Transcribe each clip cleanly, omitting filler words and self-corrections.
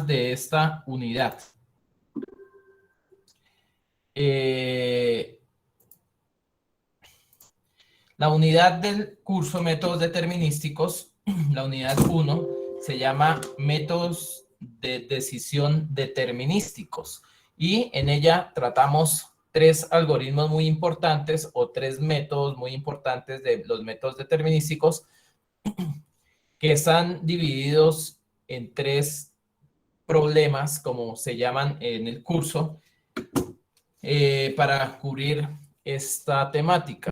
de esta unidad. La unidad del curso Métodos Determinísticos, la unidad 1, se llama Métodos de Decisión Determinísticos y en ella tratamos tres algoritmos muy importantes o tres métodos muy importantes de los métodos determinísticos que están divididos en tres problemas, como se llaman en el curso, para cubrir esta temática.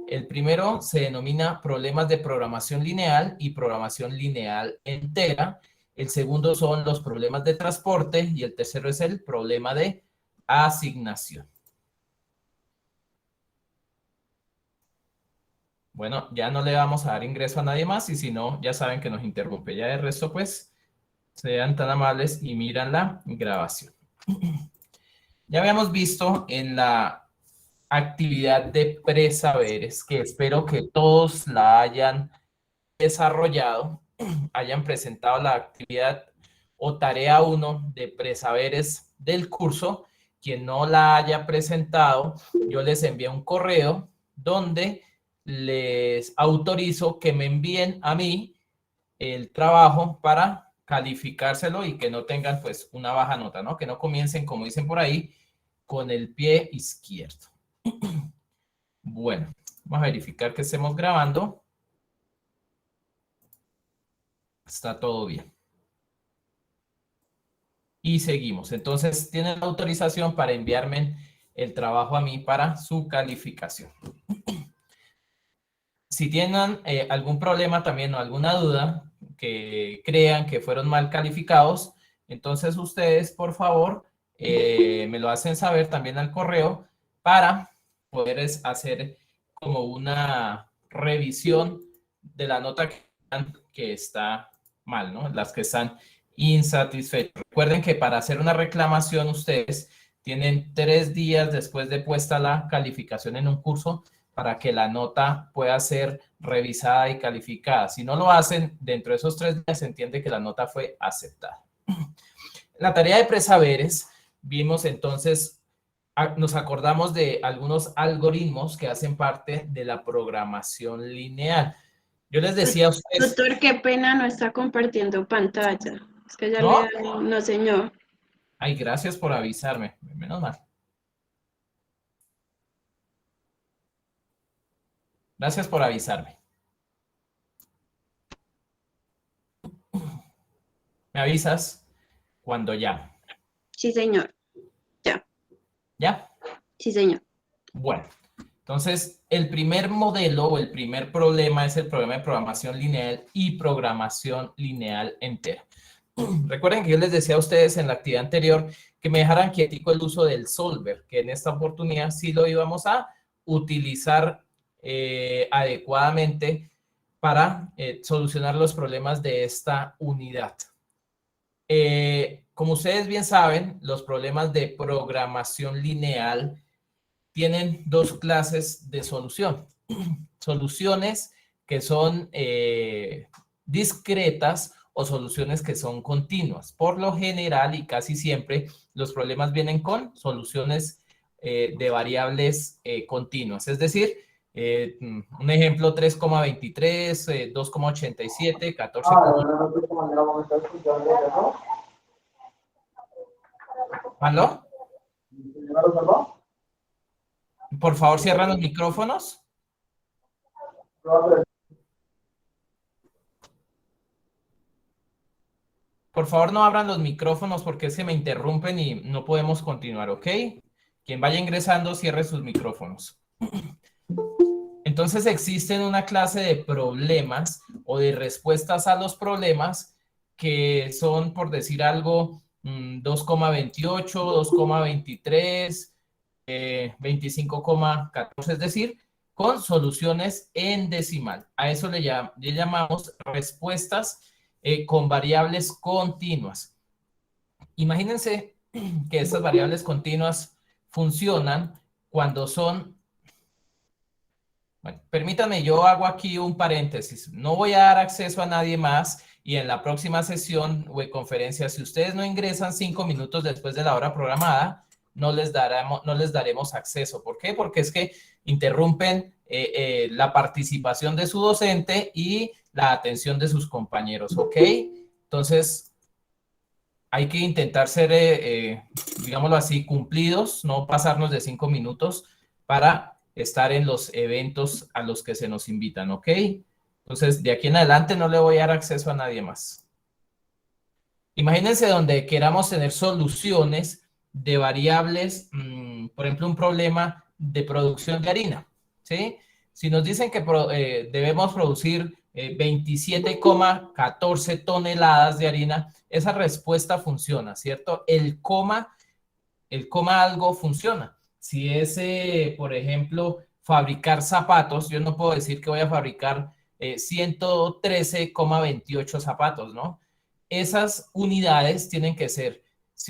El primero se denomina problemas de programación lineal y programación lineal entera. El segundo son los problemas de transporte y el tercero es el problema de asignación. Bueno, ya no le vamos a dar ingreso a nadie más y si no, ya saben que nos interrumpe. Ya de resto, pues, sean tan amables y miran la grabación. Ya habíamos visto en la actividad de presaberes, que espero que todos la hayan desarrollado, hayan presentado la actividad o tarea 1 de presaberes del curso. Quien no la haya presentado, yo les envié un correo donde les autorizo que me envíen a mí el trabajo para calificárselo y que no tengan pues una baja nota, ¿no? Que no comiencen, como dicen por ahí, con el pie izquierdo. Bueno, vamos a verificar que estemos grabando. Está todo bien. Y seguimos. Entonces, tienen la autorización para enviarme el trabajo a mí para su calificación. Si tienen algún problema también o alguna duda que crean que fueron mal calificados, entonces ustedes, por favor, me lo hacen saber también al correo para poder hacer como una revisión de la nota que está mal, ¿no? Las que están insatisfechos. Recuerden que para hacer una reclamación ustedes tienen 3 días después de puesta la calificación en un curso para que la nota pueda ser revisada y calificada. Si no lo hacen, dentro de esos 3 días se entiende que la nota fue aceptada. En la tarea de presaberes vimos entonces, nos acordamos de algunos algoritmos que hacen parte de la programación lineal. Yo les decía a ustedes... Doctor, qué pena, no está compartiendo pantalla. Es que ya ¿No? no, señor. Ay, gracias por avisarme. Menos mal. Gracias por avisarme. Me avisas cuando ya. Sí, señor. Ya. ¿Ya? Sí, señor. Bueno, entonces el primer modelo o el primer problema es el problema de programación lineal y programación lineal entera. Recuerden que yo les decía a ustedes en la actividad anterior que me dejaran quietico el uso del solver, que en esta oportunidad sí lo íbamos a utilizar adecuadamente para solucionar los problemas de esta unidad. Como ustedes bien saben, los problemas de programación lineal tienen dos clases de solución. Soluciones que son discretas o soluciones que son continuas. Por lo general y casi siempre los problemas vienen con soluciones de variables continuas. Es decir, un ejemplo 3,23, 2,87, 14. ¿Aló? Por favor, cierran los micrófonos. Por favor, no abran los micrófonos porque se me interrumpen y no podemos continuar, ¿ok? Quien vaya ingresando, cierre sus micrófonos. Entonces, existen una clase de problemas o de respuestas a los problemas que son, por decir algo, 2,28, 2,23, 25,14, es decir, con soluciones en decimal. A eso le llamamos respuestas con variables continuas. Imagínense que estas variables continuas funcionan cuando son Bueno, permítanme, yo hago aquí un paréntesis. No voy a dar acceso a nadie más y en la próxima sesión o conferencia, si ustedes no ingresan 5 minutos después de la hora programada, no les daremos acceso. ¿Por qué? Porque es que interrumpen la participación de su docente y la atención de sus compañeros, ¿ok? Entonces, hay que intentar ser, digámoslo así, cumplidos, no pasarnos de 5 minutos para estar en los eventos a los que se nos invitan, ¿ok? Entonces, de aquí en adelante no le voy a dar acceso a nadie más. Imagínense donde queramos tener soluciones de variables, por ejemplo, un problema de producción de harina, ¿sí? Si nos dicen que debemos producir 27,14 toneladas de harina, esa respuesta funciona, ¿cierto? El coma algo funciona. Si es, por ejemplo, fabricar zapatos, yo no puedo decir que voy a fabricar 113,28 zapatos, ¿no? Esas unidades tienen que ser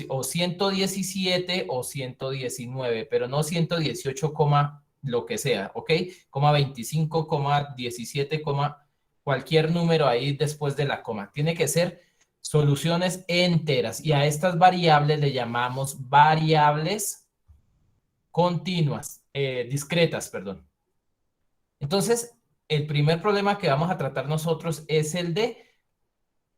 o 117 o 119, pero no 118, lo que sea, ¿ok? 25, 17, cualquier número ahí después de la coma. Tiene que ser soluciones enteras y a estas variables le llamamos variables continuas, discretas, perdón. Entonces, el primer problema que vamos a tratar nosotros es el de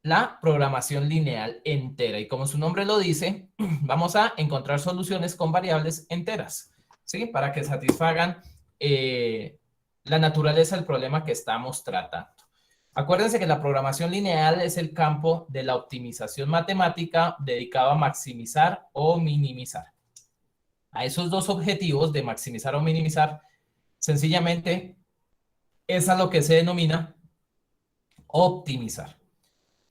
la programación lineal entera. Y como su nombre lo dice, vamos a encontrar soluciones con variables enteras, ¿sí? Para que satisfagan la naturaleza del problema que estamos tratando. Acuérdense que la programación lineal es el campo de la optimización matemática dedicado a maximizar o minimizar. A esos dos objetivos de maximizar o minimizar, sencillamente es a lo que se denomina optimizar.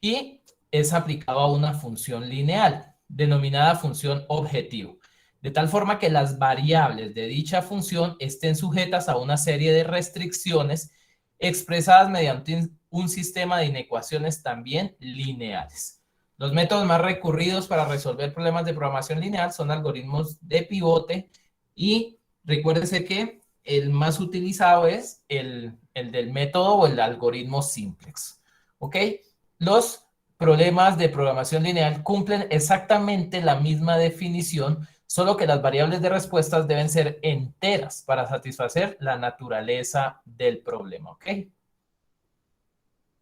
Y es aplicado a una función lineal, denominada función objetivo, de tal forma que las variables de dicha función estén sujetas a una serie de restricciones expresadas mediante un sistema de inecuaciones también lineales. Los métodos más recurridos para resolver problemas de programación lineal son algoritmos de pivote y recuérdense que el más utilizado es el del método o el algoritmo simplex. ¿Ok? Los problemas de programación lineal cumplen exactamente la misma definición, solo que las variables de respuestas deben ser enteras para satisfacer la naturaleza del problema, ¿ok?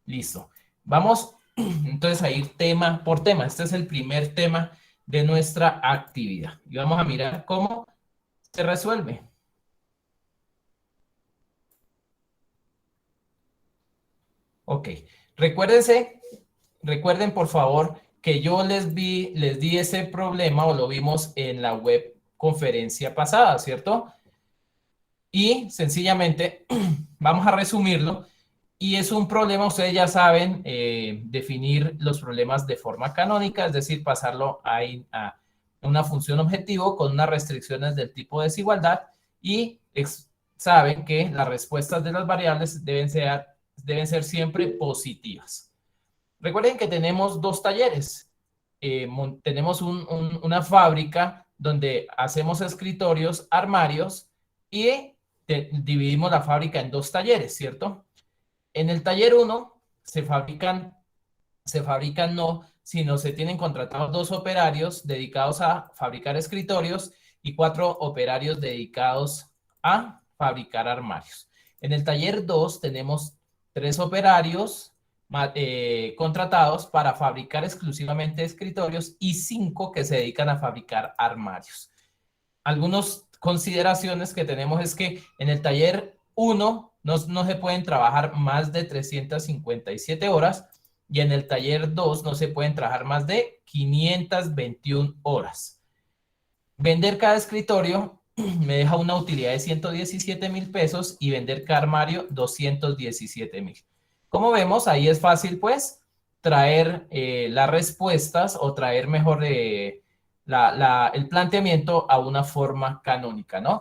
Listo. Vamos entonces a ir tema por tema. Este es el primer tema de nuestra actividad. Y vamos a mirar cómo se resuelve. Ok. Recuerden por favor que yo les di ese problema o lo vimos en la web conferencia pasada, ¿cierto? Y sencillamente vamos a resumirlo. Y es un problema, ustedes ya saben, definir los problemas de forma canónica, es decir, pasarlo a una función objetivo con unas restricciones del tipo desigualdad y saben que las respuestas de las variables deben ser siempre positivas. Recuerden que tenemos dos talleres. Tenemos una fábrica donde hacemos escritorios, armarios y dividimos la fábrica en dos talleres, ¿cierto? En el taller 1 se fabrican no, sino se tienen contratados 2 operarios dedicados a fabricar escritorios y 4 operarios dedicados a fabricar armarios. En el taller 2 tenemos 3 operarios contratados para fabricar exclusivamente escritorios y 5 que se dedican a fabricar armarios. Algunas consideraciones que tenemos es que en el taller 1 no se pueden trabajar más de 357 horas y en el taller 2 no se pueden trabajar más de 521 horas. Vender cada escritorio me deja una utilidad de 117,000 pesos y vender cada armario 217,000. Como vemos, ahí es fácil pues traer las respuestas o traer mejor el planteamiento a una forma canónica, ¿no?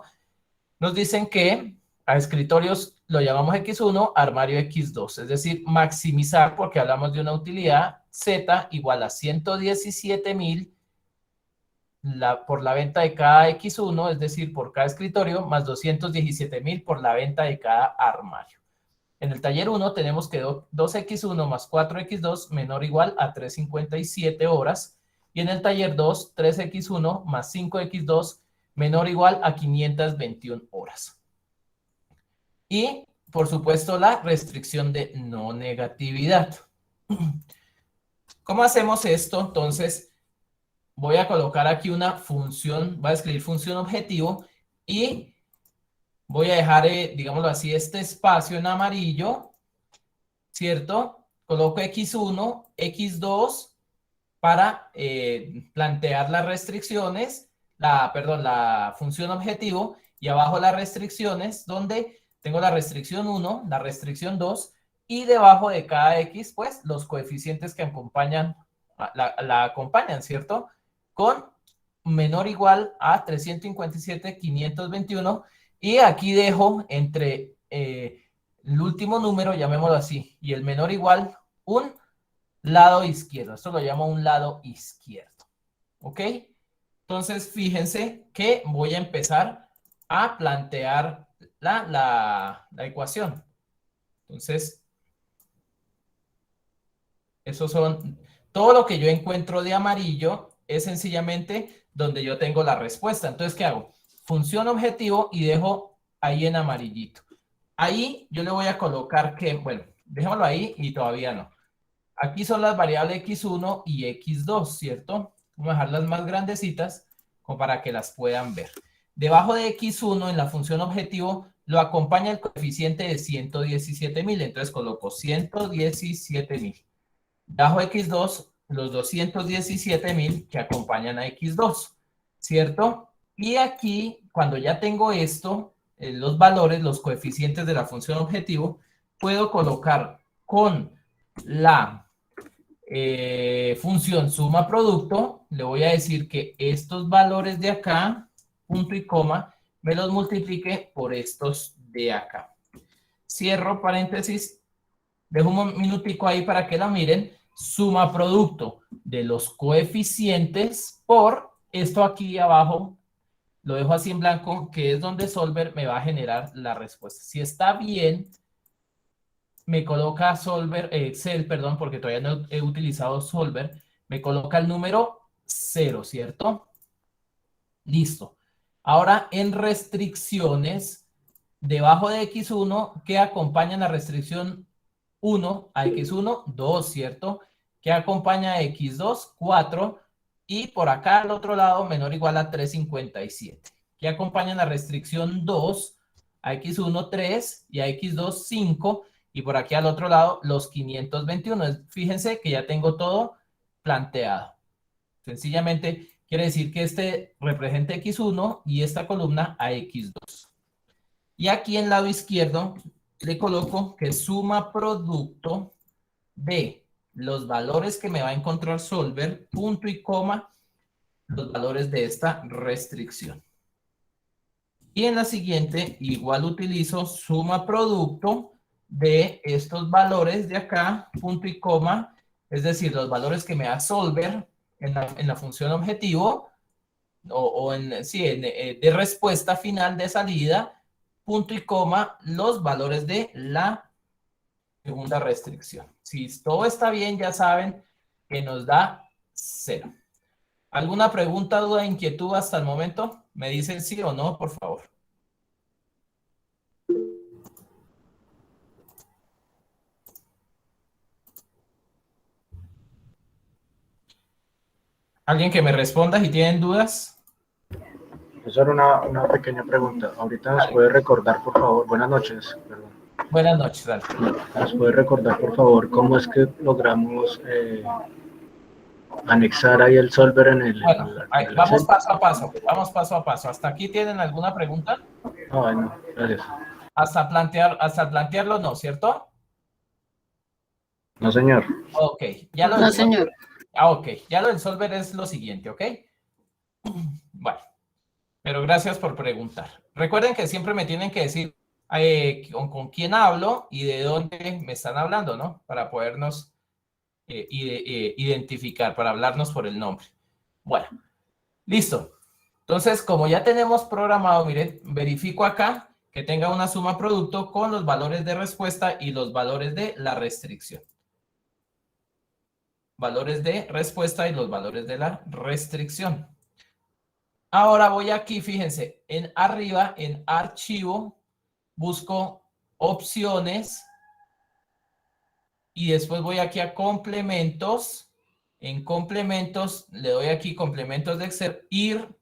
Nos dicen que a escritorios lo llamamos X1, armario X2, es decir, maximizar porque hablamos de una utilidad Z igual a 117,000 por la venta de cada X1, es decir, por cada escritorio, más 217.000 por la venta de cada armario. En el taller 1 tenemos que 2X1 más 4X2 menor o igual a 357 horas. Y en el taller 2, 3X1 más 5X2 menor o igual a 521 horas. Y, por supuesto, la restricción de no negatividad. ¿Cómo hacemos esto? Entonces, voy a colocar aquí una función, voy a escribir función objetivo y voy a dejar, digámoslo así, este espacio en amarillo, ¿cierto? Coloco X1, X2 para plantear las restricciones, la función objetivo, y abajo las restricciones, donde tengo la restricción 1, la restricción 2, y debajo de cada X, pues, los coeficientes que acompañan, la acompañan, ¿cierto? Con menor o igual a 357.521, y aquí dejo entre el último número, llamémoslo así, y el menor o igual, un lado izquierdo. Esto lo llamo un lado izquierdo. ¿Ok? Entonces, fíjense que voy a empezar a plantear la ecuación. Entonces, esos son, todo lo que yo encuentro de amarillo es sencillamente donde yo tengo la respuesta. Entonces, ¿qué hago? Función objetivo y dejo ahí en amarillito. Ahí yo le voy a colocar que, bueno, dejémoslo ahí y todavía no. Aquí son las variables X1 y X2, ¿cierto? Vamos a dejarlas más grandecitas como para que las puedan ver. Debajo de X1 en la función objetivo lo acompaña el coeficiente de 117.000. Entonces coloco 117.000. Debajo de X2 los 217.000 que acompañan a X2, ¿cierto? Y aquí, cuando ya tengo esto, los valores, los coeficientes de la función objetivo, puedo colocar con la función suma producto, le voy a decir que estos valores de acá, punto y coma, me los multiplique por estos de acá. Cierro paréntesis, dejo un minutico ahí para que la miren. Suma producto de los coeficientes por esto aquí abajo, lo dejo así en blanco, que es donde Solver me va a generar la respuesta. Si está bien, me coloca Solver, Excel, perdón, porque todavía no he utilizado Solver, me coloca el número 0, ¿cierto? Listo. Ahora en restricciones, debajo de X1, ¿qué acompaña la restricción 1 a X1? 2, ¿cierto? ¿Qué acompaña a X2? 4. Y por acá al otro lado, menor o igual a 357. ¿Qué acompaña la restricción 2 a X1? 3 y a X2? 5. Y por aquí al otro lado, los 521. Fíjense que ya tengo todo planteado. Sencillamente quiere decir que este representa X1 y esta columna a X2. Y aquí en el lado izquierdo le coloco que suma producto de los valores que me va a encontrar Solver, punto y coma, los valores de esta restricción. Y en la siguiente, igual utilizo suma producto de estos valores de acá, punto y coma, es decir, los valores que me da Solver en la función objetivo, de respuesta final de salida, punto y coma, los valores de la segunda restricción. Si todo está bien, ya saben que nos da 0. ¿Alguna pregunta, duda, inquietud hasta el momento? Me dicen sí o no, por favor. ¿Alguien que me responda si tienen dudas? Eso era una pequeña pregunta. Ahorita nos puede recordar, por favor, buenas noches. Perdón. Buenas noches, Dale. ¿Nos puede recordar, por favor, cómo es que logramos anexar ahí el solver en el... Bueno, vamos paso a paso. Vamos paso a paso. ¿Hasta aquí tienen alguna pregunta? Ah, bueno, gracias. Hasta plantearlo no, ¿cierto? No, señor. Ok. Ya lo No, señor. ok. Ya lo del solver es lo siguiente, ¿ok? Bueno. Pero gracias por preguntar. Recuerden que siempre me tienen que decir con quién hablo y de dónde me están hablando, ¿no? Para podernos identificar, para hablarnos por el nombre. Bueno, Listo. Entonces, como ya tenemos programado, miren, verifico acá que tenga una suma producto con los valores de respuesta y los valores de la restricción. Valores de respuesta y los valores de la restricción. Ahora voy aquí, fíjense, en arriba, en archivo, busco opciones y después voy aquí a complementos. En complementos, le doy aquí complementos de Excel, ir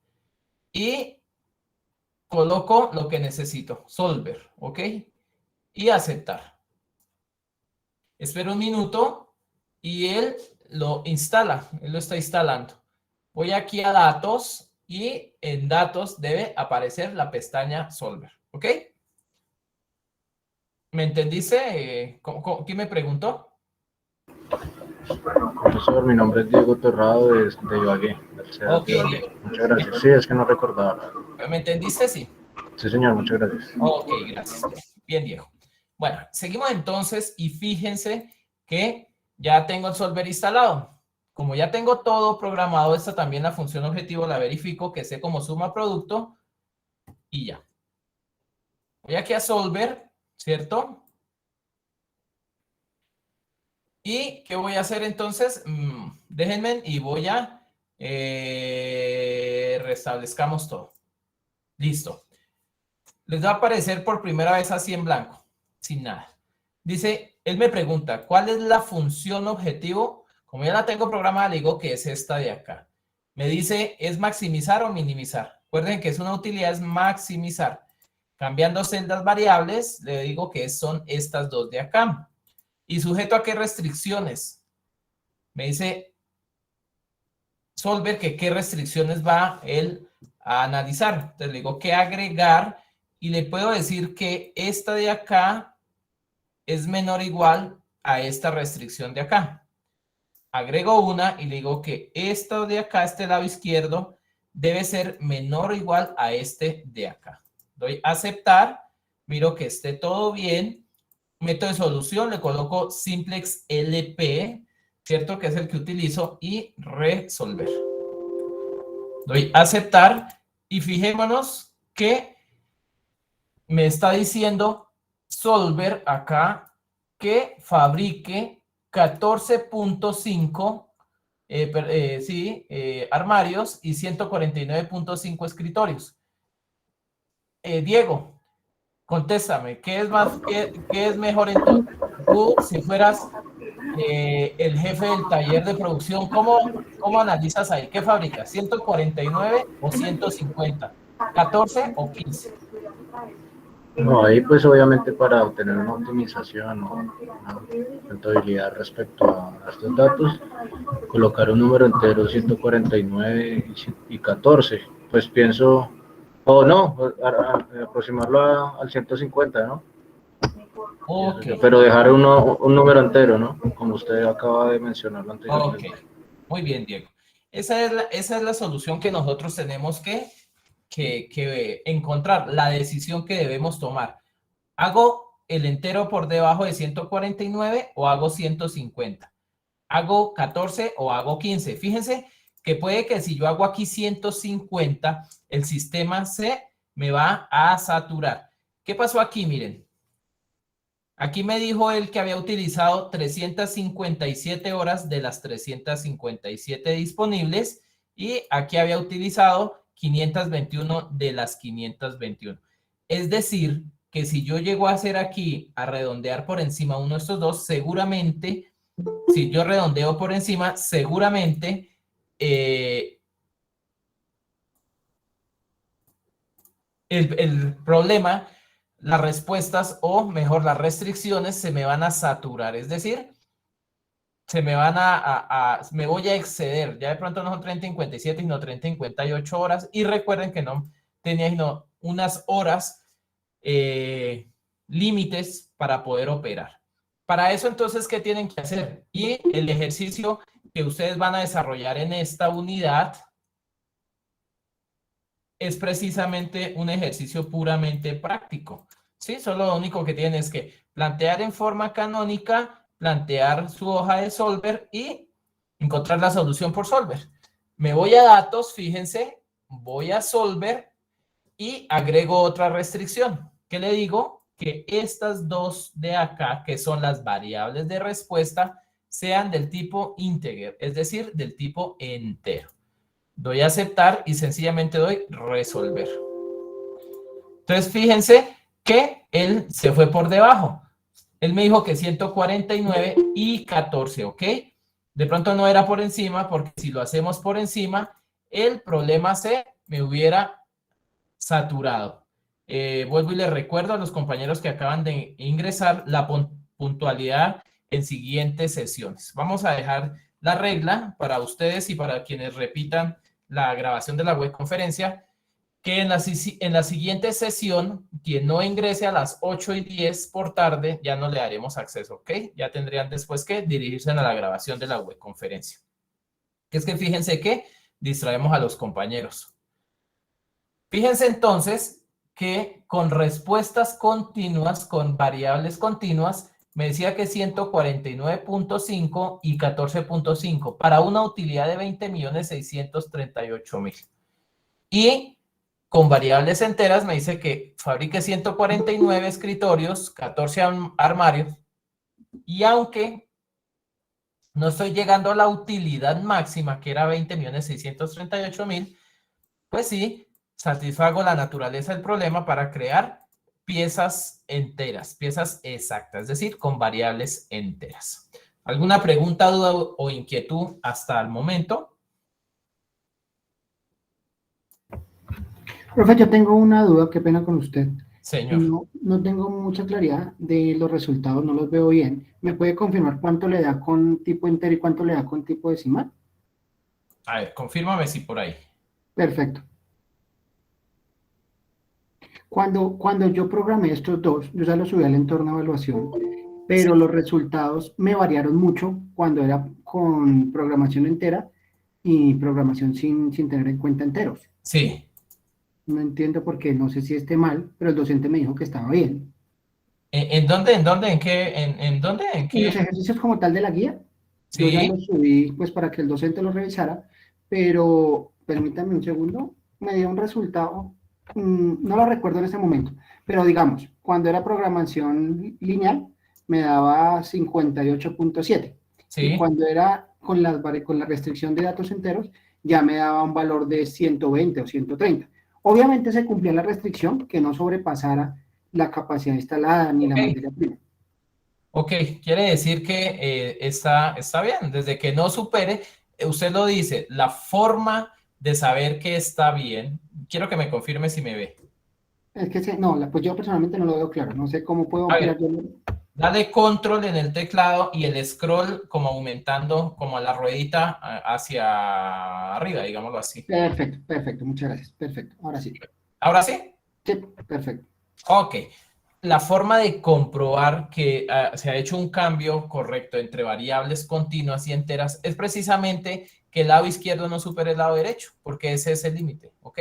y coloco lo que necesito, solver, ¿ok? Y aceptar. Espero un minuto y él lo instala, él lo está instalando. Voy aquí a datos y en datos debe aparecer la pestaña solver, ¿ok? ¿Me entendiste? ¿Quién me preguntó? Profesor, mi nombre es Diego Torrado de Ibagué. Ok, Diego. Muchas gracias. Sí, es que no recordaba. ¿me entendiste? Sí. Sí, señor, muchas gracias. Ok, gracias. Bien, Diego. Bueno, seguimos entonces y fíjense que ya tengo el solver instalado. Como ya tengo todo programado, esta también la función objetivo la verifico que esté como suma producto y ya. Voy aquí a solver, ¿cierto? ¿Y qué voy a hacer entonces? Déjenme y voy a restablezcamos todo. Listo. Les va a aparecer por primera vez así en blanco, sin nada. Dice, él me pregunta, ¿cuál es la función objetivo? Como ya la tengo programada, le digo que es esta de acá. Me dice, ¿es maximizar o minimizar? Recuerden que es una utilidad, es maximizar. Cambiando celdas variables, le digo que son estas dos de acá. ¿Y sujeto a qué restricciones? Me dice solver que qué restricciones va él a analizar. Entonces le digo que agregar y le puedo decir que esta de acá es menor o igual a esta restricción de acá. Agrego una y le digo que esta de acá, este lado izquierdo, debe ser menor o igual a este de acá. Doy a aceptar, miro que esté todo bien. Método de solución, le coloco simplex LP, ¿cierto? Que es el que utilizo, y resolver. Doy a aceptar y fijémonos que me está diciendo solver acá que fabrique 14.5 armarios y 149.5 escritorios. Diego, contéstame, ¿qué es mejor entonces? Tú, si fueras el jefe del taller de producción, ¿cómo analizas ahí? ¿Qué fabricas? ¿149 o 150? ¿14 o 15? No, ahí pues obviamente para obtener una optimización o una rentabilidad respecto a estos datos, colocar un número entero 149 y 14, pues pienso, o no, aproximarlo al 150, ¿no? Ok, Pero dejar un número entero, ¿no? Como usted acaba de mencionarlo anteriormente. ok. Muy bien, Diego. Esa es la solución que nosotros tenemos que encontrar, la decisión que debemos tomar. ¿Hago el entero por debajo de 149 o hago 150? ¿Hago 14 o hago 15? Fíjense que puede que si yo hago aquí 150, el sistema me va a saturar. ¿Qué pasó aquí? Miren. Aquí me dijo él que había utilizado 357 horas de las 357 disponibles y aquí había utilizado 521 de las 521. Es decir, que si yo llego a hacer aquí, a redondear por encima uno de estos dos, seguramente, si yo redondeo por encima, seguramente el problema, las respuestas o mejor las restricciones se me van a saturar, es decir, se me van me voy a exceder, ya de pronto no son 30:57 sino 30:58 horas y recuerden que no tenía sino unas horas límites para poder operar. Para eso entonces, ¿qué tienen que hacer? Y el ejercicio que ustedes van a desarrollar en esta unidad es precisamente un ejercicio puramente práctico, ¿sí? Solo lo único que tienen es que plantear en forma canónica, plantear su hoja de solver y encontrar la solución por solver. Me voy a datos, fíjense, voy a Solver y agrego otra restricción. ¿Qué le digo? Que estas dos de acá, que son las variables de respuesta, sean del tipo integer, es decir, del tipo entero. Doy a aceptar y sencillamente doy resolver. Entonces, fíjense que él se fue por debajo. Él me dijo que 149 y 14, ¿ok? De pronto no era por encima, porque si lo hacemos por encima, el problema se me hubiera saturado. Vuelvo y les recuerdo a los compañeros que acaban de ingresar la puntualidad en siguientes sesiones. Vamos a dejar la regla para ustedes y para quienes repitan la grabación de la webconferencia, que en la siguiente sesión, quien no ingrese a las 8:10 por tarde, ya no le daremos acceso, ¿ok? Ya tendrían después que dirigirse a la grabación de la webconferencia. Que es que fíjense que distraemos a los compañeros. Fíjense entonces que con respuestas continuas, con variables continuas, me decía que 149.5 y 14.5 para una utilidad de 20.638.000. Y con variables enteras me dice que fabrique 149 escritorios, 14 armarios, y aunque no estoy llegando a la utilidad máxima, que era 20.638.000, pues sí, satisfago la naturaleza del problema para crear piezas enteras, piezas exactas, es decir, con variables enteras. ¿Alguna pregunta, duda o inquietud hasta el momento? Profe, yo tengo una duda, qué pena con usted. Señor. No tengo mucha claridad de los resultados, no los veo bien. ¿Me puede confirmar cuánto le da con tipo entero y cuánto le da con tipo decimal? A ver, confírmame si por ahí. Perfecto. Cuando yo programé estos dos, yo ya los subí al entorno de evaluación, pero los resultados me variaron mucho cuando era con programación entera y programación sin tener en cuenta enteros. Sí. No entiendo por qué, no sé si esté mal, pero el docente me dijo que estaba bien. ¿En dónde? ¿En dónde? ¿En qué? ¿En dónde? ¿En En qué? los ejercicios como tal de la guía, Sí. yo ya los subí pues para que el docente los revisara, pero permítame un segundo, me dio un resultado, no lo recuerdo en ese momento, pero digamos, cuando era programación lineal, me daba 58.7. Sí. Y cuando era con la restricción de datos enteros, ya me daba un valor de 120 o 130. Obviamente se cumplía la restricción que no sobrepasara la capacidad instalada ni la materia prima. Ok, quiere decir que está bien. Desde que no supere, usted lo dice, la forma de saber que está bien. Quiero que me confirme si me ve. Es que pues yo personalmente no lo veo claro. No sé cómo puedo ampliar yo. Dale control en el teclado y el scroll como aumentando como la ruedita hacia arriba, digámoslo así. Perfecto, perfecto. Muchas gracias. Perfecto. Ahora sí. ¿Ahora sí? Sí, perfecto. Ok. La forma de comprobar que se ha hecho un cambio correcto entre variables continuas y enteras es precisamente que el lado izquierdo no supere el lado derecho, porque ese es el límite, ¿ok?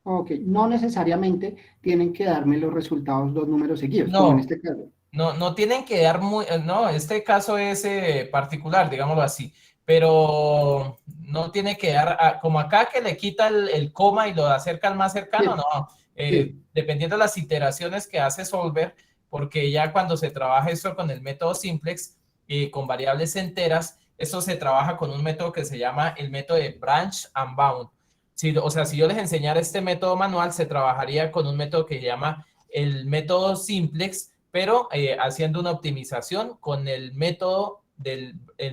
Ok, no necesariamente tienen que darme los resultados dos números seguidos, No, como en este caso. No tienen que dar no, este caso es particular, digámoslo así, pero no tiene que dar, como acá que le quita el coma y lo acerca al más cercano, Sí. no, Sí. dependiendo de las iteraciones que hace Solver, porque ya cuando se trabaja esto con el método simplex y con variables enteras, eso se trabaja con un método que se llama el método de branch and bound. O sea, si yo les enseñara este método manual, se trabajaría con un método que se llama el método simplex, pero haciendo una optimización con el método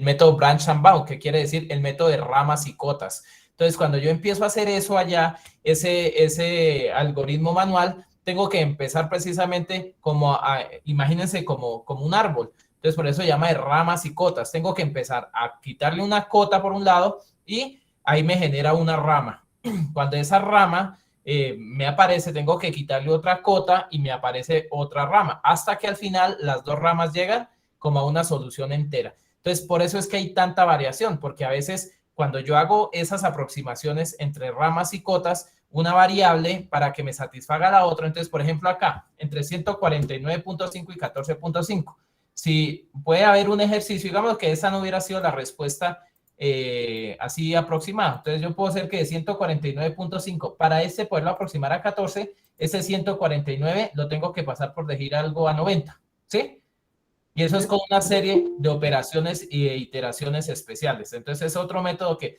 método branch and bound, que quiere decir el método de ramas y cotas. Entonces, cuando yo empiezo a hacer eso allá, ese algoritmo manual, tengo que empezar precisamente como, imagínense como un árbol. Entonces, por eso se llama de ramas y cotas. Tengo que empezar a quitarle una cota por un lado y ahí me genera una rama. Cuando esa rama me aparece, tengo que quitarle otra cota y me aparece otra rama, hasta que al final las dos ramas llegan como a una solución entera. Entonces, por eso es que hay tanta variación, porque a veces cuando yo hago esas aproximaciones entre ramas y cotas, una variable para que me satisfaga la otra, entonces, por ejemplo, acá, entre 149.5 y 14.5, si puede haber un ejercicio, digamos que esa no hubiera sido la respuesta así aproximado. Entonces yo puedo hacer que de 149.5, para poderlo aproximar a 14, ese 149 lo tengo que pasar por decir algo a 90, ¿sí? Y eso es con una serie de operaciones y de iteraciones especiales. Entonces es otro método que,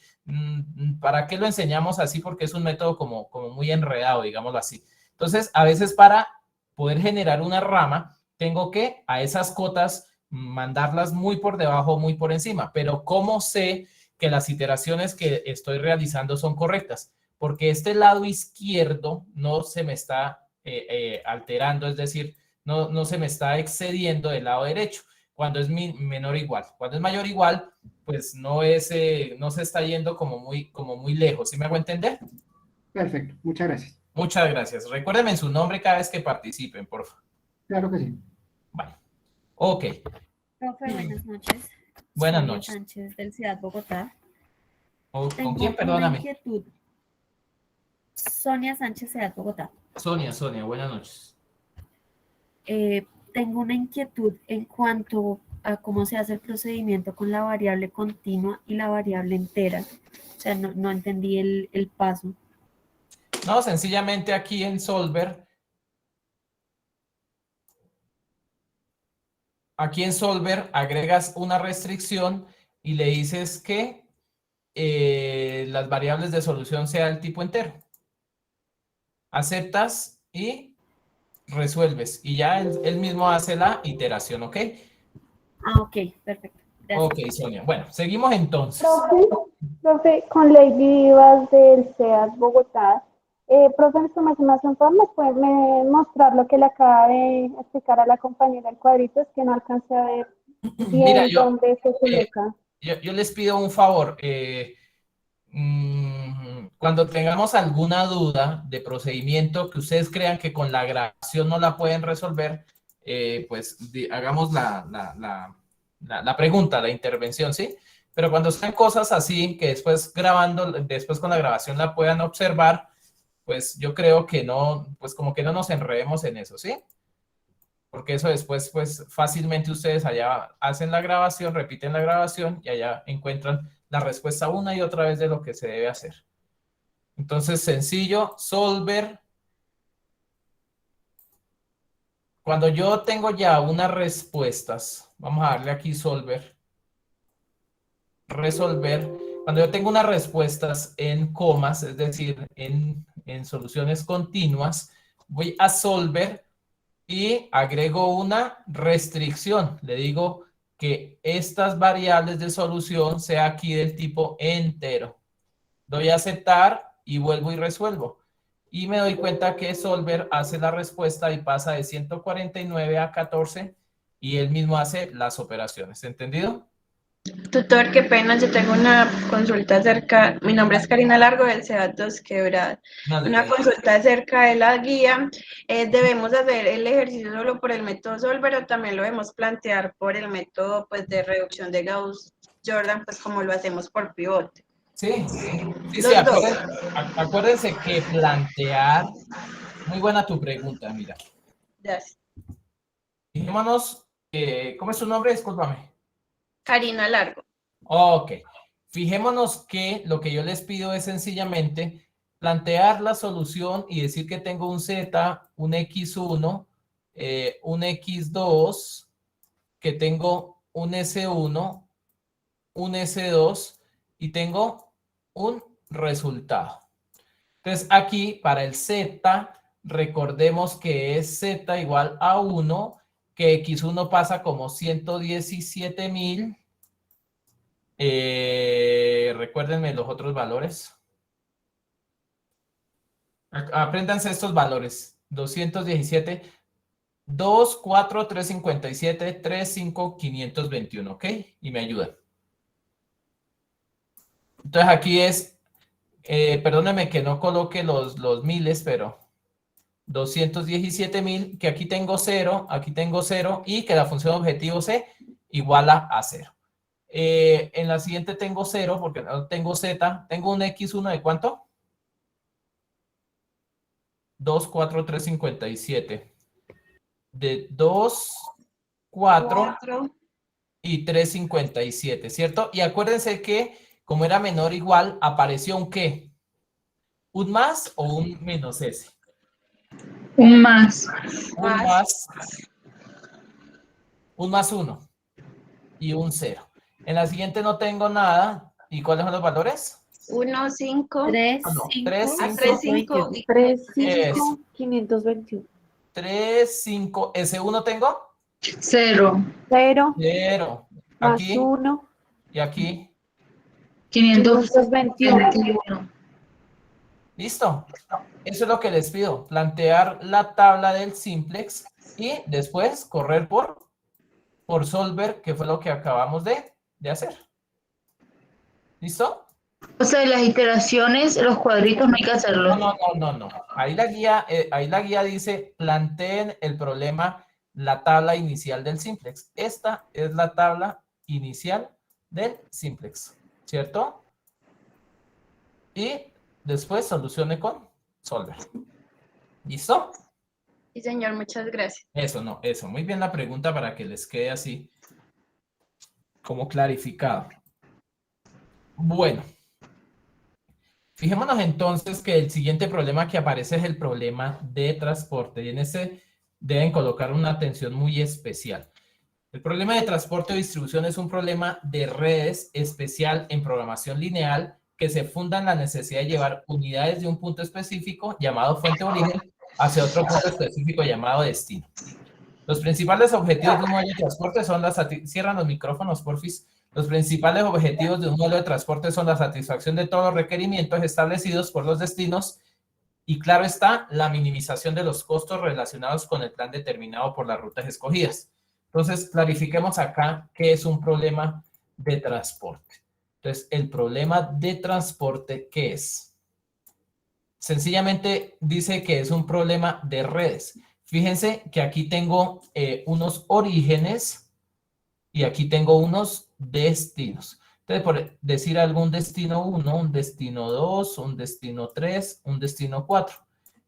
¿para qué lo enseñamos así? Porque es un método como muy enredado, digámoslo así. Entonces, a veces para poder generar una rama, tengo que a esas cotas mandarlas muy por debajo, muy por encima. Pero ¿cómo sé que las iteraciones que estoy realizando son correctas? Porque este lado izquierdo no se me está alterando, es decir, no se me está excediendo del lado derecho, cuando es menor o igual. Cuando es mayor o igual, pues no se está yendo como muy lejos. ¿Sí me hago entender? Perfecto, muchas gracias. Muchas gracias. Recuérdenme su nombre cada vez que participen, por favor. Claro que sí. Vale. Ok. Profe, buenas noches. Buenas Sonia noches. Sánchez del Ciudad Bogotá. ¿Con Tengo quién? una Perdóname. inquietud. Sonia Sánchez, Ciudad Bogotá. Sonia, buenas noches. Tengo una inquietud en cuanto a cómo se hace el procedimiento con la variable continua y la variable entera. O sea, no entendí el paso. No, sencillamente aquí en Solver, agregas una restricción y le dices que las variables de solución sea el tipo entero. Aceptas y resuelves. Y ya él mismo hace la iteración, ¿ok? Ah, ok, perfecto. Gracias. Ok, Sonia. Bueno, seguimos entonces. Profe, con Lady Vivas del CEAT Bogotá. Profe, en su información, ¿me puede mostrar lo que le acaba de explicar a la compañera el cuadrito? Es que no alcancé a ver bien Mira, dónde se coloca. yo les pido un favor. Cuando tengamos alguna duda de procedimiento que ustedes crean que con la grabación no la pueden resolver, pues hagamos la pregunta, la intervención, ¿sí? Pero cuando sean cosas así, que después con la grabación la puedan observar, pues yo creo que no, pues como que no nos enredemos en eso, ¿sí? Porque eso después, pues fácilmente ustedes allá hacen la grabación, repiten la grabación y allá encuentran la respuesta una y otra vez de lo que se debe hacer. Entonces, sencillo, Solver. Cuando yo tengo ya unas respuestas, vamos a darle aquí Solver. Resolver. Cuando yo tengo unas respuestas en comas, es decir, en soluciones continuas, voy a Solver y agrego una restricción. Le digo que estas variables de solución sea aquí del tipo entero. Doy a aceptar y vuelvo y resuelvo. Y me doy cuenta que Solver hace la respuesta y pasa de 149 a 14 y él mismo hace las operaciones. ¿Entendido? Tutor, qué pena, yo tengo una consulta acerca, mi nombre es Karina Largo del CEAT Dos Quebradas. Una consulta acerca de la guía. ¿Debemos hacer el ejercicio solo por el método Solver o también lo debemos plantear por el método pues, de reducción de Gauss-Jordan, pues como lo hacemos por pivote? Sí, Los dos. acuérdense que plantear, muy buena tu pregunta, mira. Gracias. Fijémonos, ¿cómo es su nombre? Discúlpame. Karina Largo. Ok, fijémonos que lo que yo les pido es sencillamente plantear la solución y decir que tengo un Z, un X1, un X2, que tengo un S1, un S2 y tengo un resultado. Entonces aquí para el Z, recordemos que es Z igual a 1, que X1 pasa como 117.000. Recuérdenme los otros valores. Apréndanse estos valores. 217, 2, 4, 357, 3, 5, 521, ¿ok? Y me ayudan. Entonces aquí es, perdónenme que no coloque los miles, pero 217.000, que aquí tengo 0 y que la función objetivo C iguala a 0. En la siguiente tengo 0 porque no tengo Z. Tengo un X1 de ¿cuánto? 2, 4, 3, 57. De 2, 4 y 3, 57, ¿cierto? Y acuérdense que como era menor o igual, apareció un ¿qué? ¿Un más o un menos S? Un más. Un más 1 y un 0. En la siguiente no tengo nada. ¿Y cuáles son los valores? 1, 5, 3, Ah, no, 5, 3, 3, 5, 5. 3, Es. 5, 521. 3, 5. ¿S1 tengo? 0. 0 0. más Aquí 1, y aquí. 521. 521. ¿Listo? Eso es lo que les pido. Plantear la tabla del simplex y después correr por solver, que fue lo que acabamos de hacer. ¿Listo? O sea, las iteraciones, los cuadritos no hay que hacerlos. No. Ahí la guía dice, planteen el problema, la tabla inicial del simplex. Esta es la tabla inicial del simplex, ¿cierto? Y después solucione con solver. ¿Listo? Sí, señor, muchas gracias. Eso. Muy bien la pregunta para que les quede así como clarificado. Bueno. Fijémonos entonces que el siguiente problema que aparece es el problema de transporte y en ese deben colocar una atención muy especial. El problema de transporte o distribución es un problema de redes especial en programación lineal que se funda en la necesidad de llevar unidades de un punto específico llamado fuente de origen hacia otro punto específico llamado destino. Los principales objetivos de un modelo de transporte son las... Cierran los micrófonos, porfis. Los principales objetivos de un modelo de transporte son la satisfacción de todos los requerimientos establecidos por los destinos y, claro está, la minimización de los costos relacionados con el plan determinado por las rutas escogidas. Entonces, clarifiquemos acá qué es un problema de transporte. Entonces, el problema de transporte, ¿qué es? Sencillamente dice que es un problema de redes. Fíjense que aquí tengo unos orígenes y aquí tengo unos destinos. Entonces, por decir algún destino 1, un destino 2, un destino 3, un destino 4.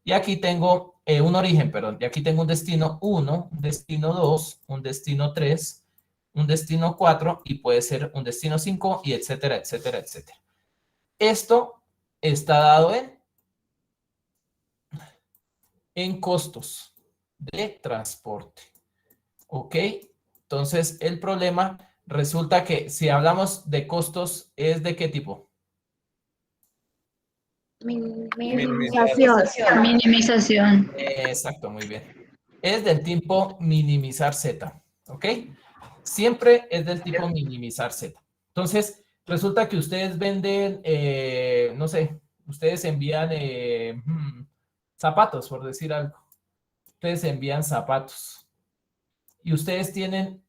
Y aquí tengo un origen, perdón. Y aquí tengo un destino 1, un destino 2, un destino 3, un destino 4 y puede ser un destino 5 y etcétera, etcétera, etcétera. Esto está dado en costos de transporte. ¿Ok? Entonces, el problema resulta que si hablamos de costos, ¿es de qué tipo? Minimización. Minimización. Exacto, muy bien. Es del tipo minimizar Z. ¿Ok? Siempre es del tipo minimizar Z. Entonces, resulta que ustedes venden, no sé, ustedes envían zapatos, por decir algo. Ustedes envían zapatos. Y ustedes tienen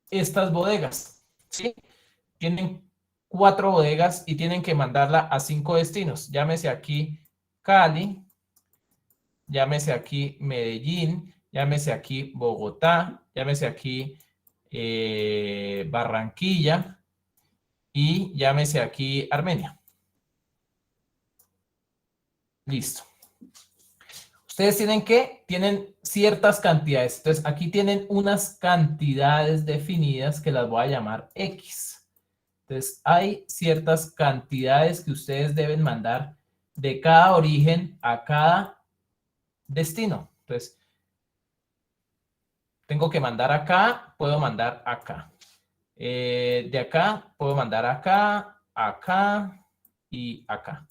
estas bodegas, ¿sí? Tienen 4 bodegas y tienen que mandarla a 5 destinos. Llámese aquí Cali, llámese aquí Medellín, llámese aquí Bogotá, llámese aquí Barranquilla y llámese aquí Armenia. Listo. Ustedes tienen ciertas cantidades. Entonces, aquí tienen unas cantidades definidas que las voy a llamar X. Entonces, hay ciertas cantidades que ustedes deben mandar de cada origen a cada destino. Entonces, tengo que mandar acá, puedo mandar acá. De acá, puedo mandar acá, acá y acá.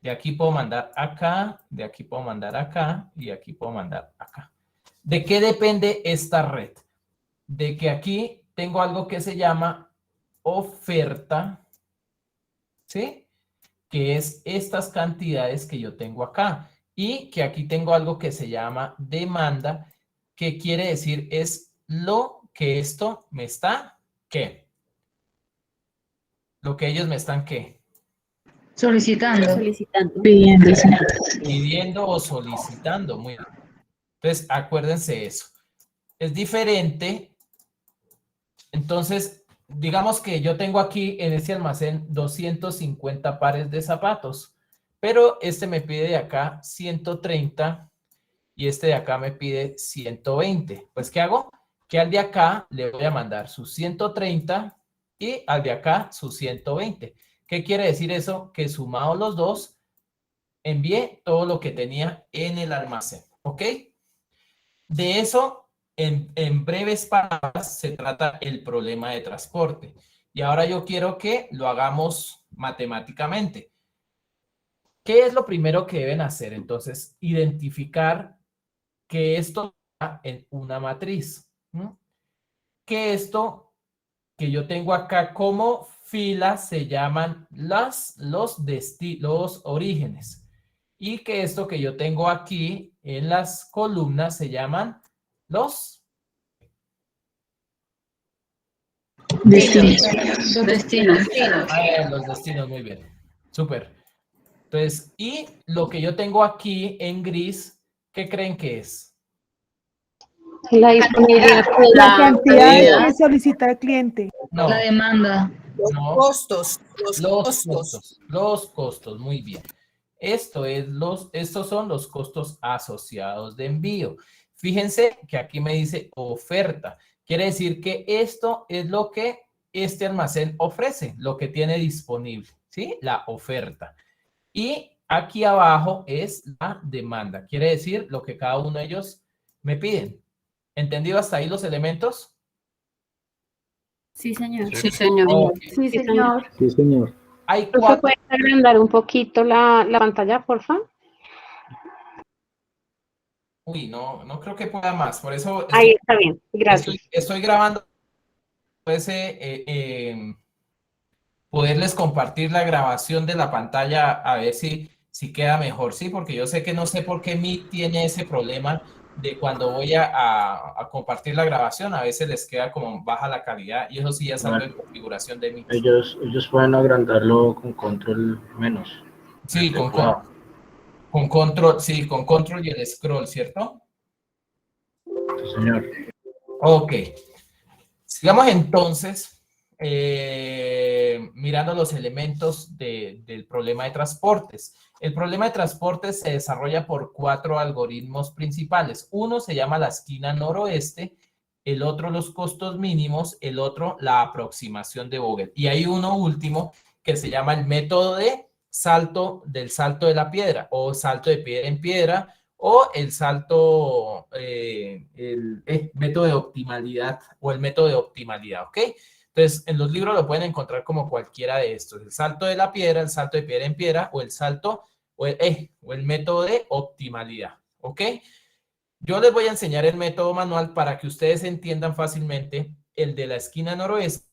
De aquí puedo mandar acá, de aquí puedo mandar acá y aquí puedo mandar acá. ¿De qué depende esta red? De que aquí tengo algo que se llama oferta, ¿sí? Que es estas cantidades que yo tengo acá. Y que aquí tengo algo que se llama demanda, que quiere decir es lo que esto me está, ¿qué? Lo que ellos me están, ¿qué? Solicitando. Pidiendo o solicitando. Muy bien. Entonces, acuérdense eso. Es diferente. Entonces, digamos que yo tengo aquí en este almacén 250 pares de zapatos, pero este me pide de acá 130 y este de acá me pide 120. Pues, ¿qué hago? Que al de acá le voy a mandar sus 130 y al de acá sus 120. ¿Qué quiere decir eso? Que sumados los dos, envié todo lo que tenía en el almacén, ¿ok? De eso, en breves palabras, se trata el problema de transporte. Y ahora yo quiero que lo hagamos matemáticamente. ¿Qué es lo primero que deben hacer? Entonces, identificar que esto está en una matriz. Que esto que yo tengo acá como filas se llaman los orígenes. Y que esto que yo tengo aquí en las columnas se llaman los Destinos. Los destinos. los destinos, muy bien. Súper. Entonces, y lo que yo tengo aquí en gris, ¿qué creen que es? La disponibilidad. La cantidad que solicita el cliente. No, La demanda. no. Costos. Los costos, muy bien. Estos son los costos asociados de envío. Fíjense que aquí me dice oferta. Quiere decir que esto es lo que este almacén ofrece, lo que tiene disponible, ¿sí? La oferta. Y aquí abajo es la demanda. Quiere decir lo que cada uno de ellos me piden. ¿Entendido hasta ahí los elementos? Sí, señor. Sí, señor. Okay. Sí, señor. Sí, señor. Hay ¿Usted cuatro. puede agrandar un poquito la pantalla, por favor? Uy, no creo que pueda más. Por eso Ahí está bien, gracias. estoy grabando. Poderles compartir la grabación de la pantalla a ver si queda mejor, ¿sí? Porque yo sé que no sé por qué Meet tiene ese problema de cuando voy a compartir la grabación, a veces les queda como baja la calidad y eso sí ya es algo de configuración de Meet. Ellos pueden agrandarlo con control menos. Sí, con control, sí, con control y el scroll, ¿cierto? Sí, señor. Ok. Sigamos entonces mirando los elementos del problema de transportes. El problema de transportes se desarrolla por 4 algoritmos principales. Uno se llama la esquina noroeste, el otro los costos mínimos, el otro la aproximación de Vogel. Y hay uno último que se llama el método de salto de la piedra o salto de piedra en piedra o el salto, el método de optimalidad o el método de optimalidad, ¿ok? Entonces, en los libros lo pueden encontrar como cualquiera de estos. El salto de la piedra, el salto de piedra en piedra o el salto o el método de optimalidad, ¿ok? Yo les voy a enseñar el método manual para que ustedes entiendan fácilmente el de la esquina noroeste.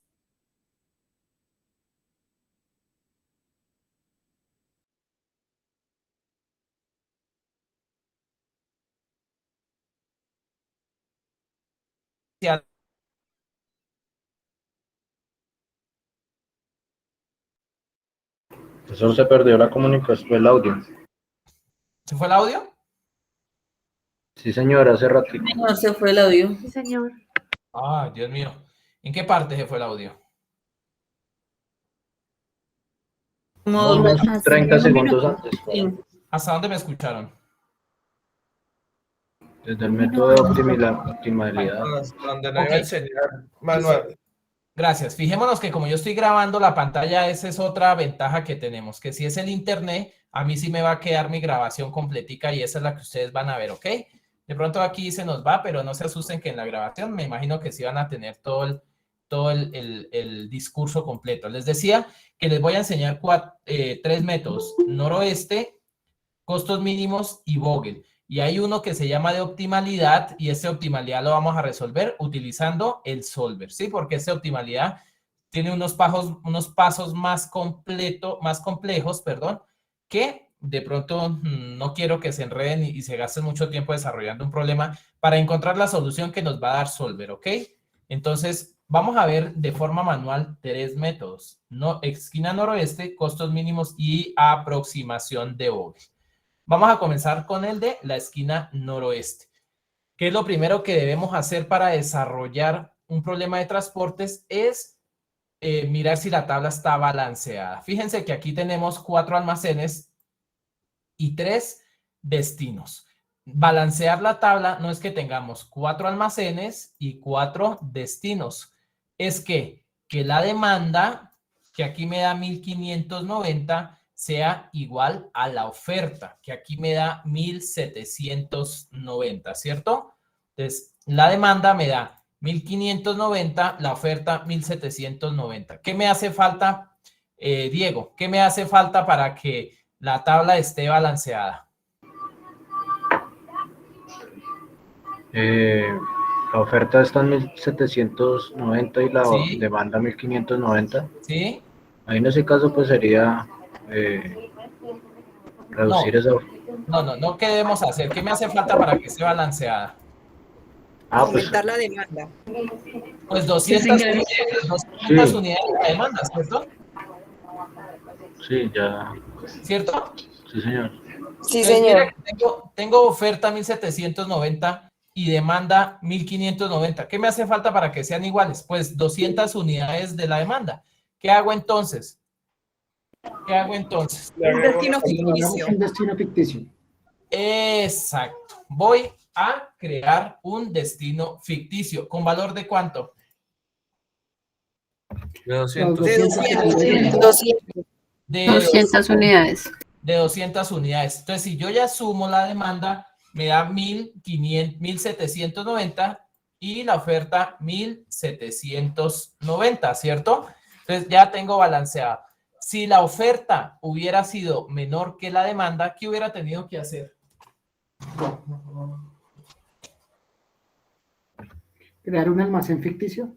Eso se perdió la comunicación, el audio. ¿Se fue el audio? Sí, señor, hace ratito. Señor, se fue el audio. Sí, señor. Ah, Dios mío. ¿En qué parte se fue el audio? Unos 30 segundos antes. Sí. ¿Hasta dónde me escucharon? Desde el método de optimalidad. Donde no Ok. iba a enseñar manual. Gracias. Fijémonos que como yo estoy grabando la pantalla, esa es otra ventaja que tenemos, que si es el internet, a mí sí me va a quedar mi grabación completica y esa es la que ustedes van a ver, ¿ok? De pronto aquí se nos va, pero no se asusten que en la grabación me imagino que sí van a tener todo el discurso completo. Les decía que les voy a enseñar 3 métodos, noroeste, costos mínimos y Vogel. Y hay uno que se llama de optimalidad y ese optimalidad lo vamos a resolver utilizando el solver, ¿sí? Porque ese optimalidad tiene unos pasos más complejos, perdón, que de pronto no quiero que se enreden y se gasten mucho tiempo desarrollando un problema para encontrar la solución que nos va a dar solver, ¿ok? Entonces, vamos a ver de forma manual 3 métodos. Esquina noroeste, costos mínimos y aproximación de Vogel. Vamos a comenzar con el de la esquina noroeste. ¿Qué es lo primero que debemos hacer para desarrollar un problema de transportes? Es mirar si la tabla está balanceada. Fíjense que aquí tenemos 4 almacenes y 3 destinos. Balancear la tabla no es que tengamos 4 almacenes y 4 destinos. Es que la demanda que aquí me da 1590, sea igual a la oferta, que aquí me da 1790, ¿cierto? Entonces, la demanda me da 1590, la oferta 1790. ¿Qué me hace falta, Diego? ¿Qué me hace falta para que la tabla esté balanceada? La oferta está en 1790 y la ¿Sí? demanda 1590. ¿Sí? Ahí en ese caso pues sería reducir esa. No, ¿qué debemos hacer? ¿Qué me hace falta para que esté balanceada? Pues aumentar la demanda. Pues 200 unidades sí, de la demanda, ¿cierto? sí, ya, ¿Cierto? sí señor. Sí, Entonces, mira señor. que tengo oferta 1790 y demanda 1590. ¿Qué me hace falta para que sean iguales? Pues 200 unidades de la demanda. ¿Qué hago entonces? ¿Qué hago entonces? Un destino Hagamos ficticio. un destino ficticio. Exacto. Voy a crear un destino ficticio. ¿Con valor de cuánto? De 200. De 200. 200 unidades. De 200 unidades. Entonces, si yo ya sumo la demanda, me da 1790 y la oferta 1790, ¿cierto? Entonces, ya tengo balanceada. Si la oferta hubiera sido menor que la demanda, ¿qué hubiera tenido que hacer? Crear un almacén ficticio.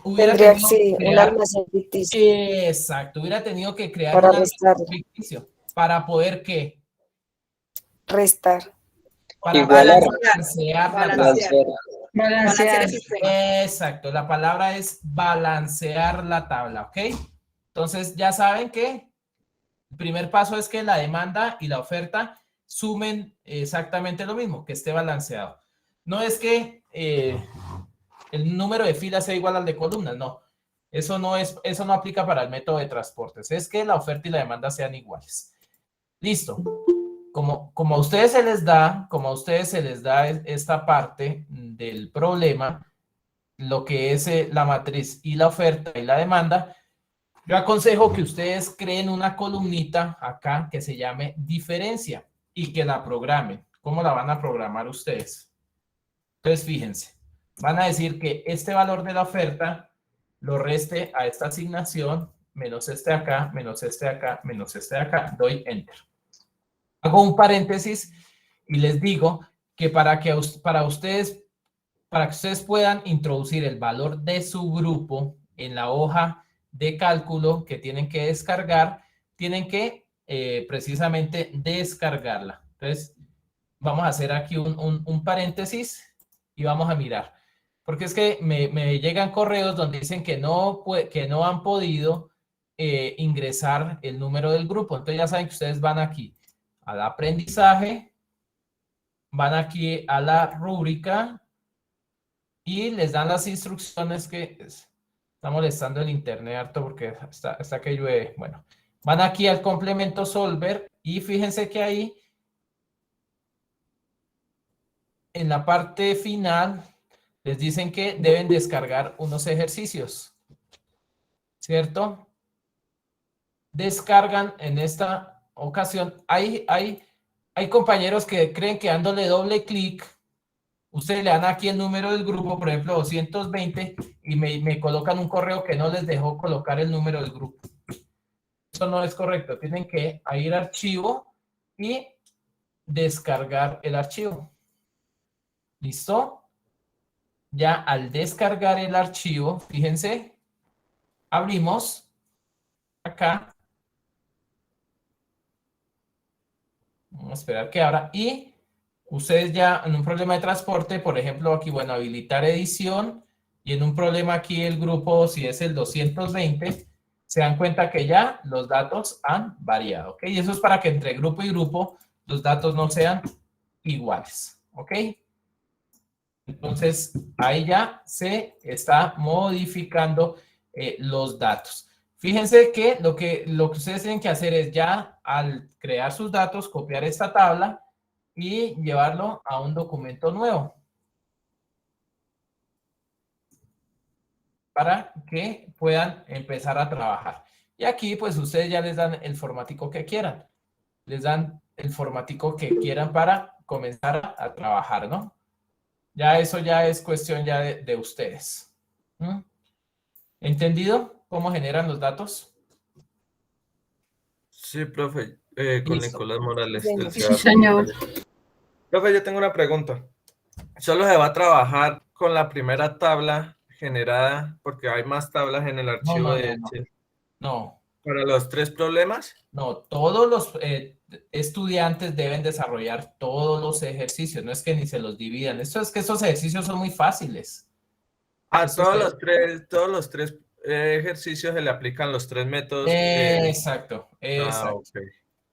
Hubiera Tendría, tenido sí, que un crear, almacén ficticio exacto, hubiera tenido que crear para un almacén restar, ficticio para poder, ¿qué? restar, Para Igualar. balancear la tabla. balancear el sistema. Exacto, la palabra es balancear la tabla, ¿ok? Entonces, ya saben que el primer paso es que la demanda y la oferta sumen exactamente lo mismo, que esté balanceado. No es que el número de filas sea igual al de columnas, no. Eso no aplica para el método de transportes. Es que la oferta y la demanda sean iguales. Listo. Como a ustedes se les da, esta parte del problema, lo que es la matriz y la oferta y la demanda, yo aconsejo que ustedes creen una columnita acá que se llame diferencia y que la programen. ¿Cómo la van a programar ustedes? Entonces, fíjense, van a decir que este valor de la oferta lo reste a esta asignación, menos este de acá, menos este de acá, menos este de acá. Doy Enter. Hago un paréntesis y les digo que para que ustedes puedan introducir el valor de su grupo en la hoja de cálculo que tienen que descargar, tienen que precisamente descargarla. Entonces, vamos a hacer aquí un paréntesis y vamos a mirar. Porque es que me llegan correos donde dicen que no han podido ingresar el número del grupo. Entonces ya saben que ustedes van aquí al aprendizaje, van aquí a la rúbrica y les dan las instrucciones que está molestando el internet harto porque está que llueve. Bueno, van aquí al complemento solver y fíjense que ahí en la parte final les dicen que deben descargar unos ejercicios, ¿cierto? Descargan en esta ocasión. Hay compañeros que creen que dándole doble clic, ustedes le dan aquí el número del grupo, por ejemplo, 220, y me colocan un correo que no les dejó colocar el número del grupo. Eso no es correcto. Tienen que ir a archivo y descargar el archivo. ¿Listo? Ya al descargar el archivo, fíjense, abrimos acá. Vamos a esperar que abra. Y ustedes ya en un problema de transporte, por ejemplo, aquí, bueno, habilitar edición. Y en un problema aquí el grupo, si es el 220, se dan cuenta que ya los datos han variado, ¿ok? Y eso es para que entre grupo y grupo los datos no sean iguales, ¿ok? Entonces, ahí ya se está modificando los datos. Fíjense que lo que ustedes tienen que hacer es ya al crear sus datos, copiar esta tabla y llevarlo a un documento nuevo para que puedan empezar a trabajar. Y aquí pues ustedes ya les dan el formatico que quieran. Les dan el formatico que quieran para comenzar a trabajar, ¿no? Ya eso ya es cuestión ya de ustedes. ¿Entendido cómo generan los datos? Sí, profe, con Listo. Nicolás Morales. Sí, del sí, CEA. señor. Profe, yo tengo una pregunta. ¿Solo se va a trabajar con la primera tabla generada, porque hay más tablas en el archivo de Excel, No. para los 3 problemas? No, todos los estudiantes deben desarrollar todos los ejercicios, no es que ni se los dividan. Esto es que esos ejercicios son muy fáciles. Todos los tres ejercicios se le aplican los 3 métodos. Exacto, exacto. Ok.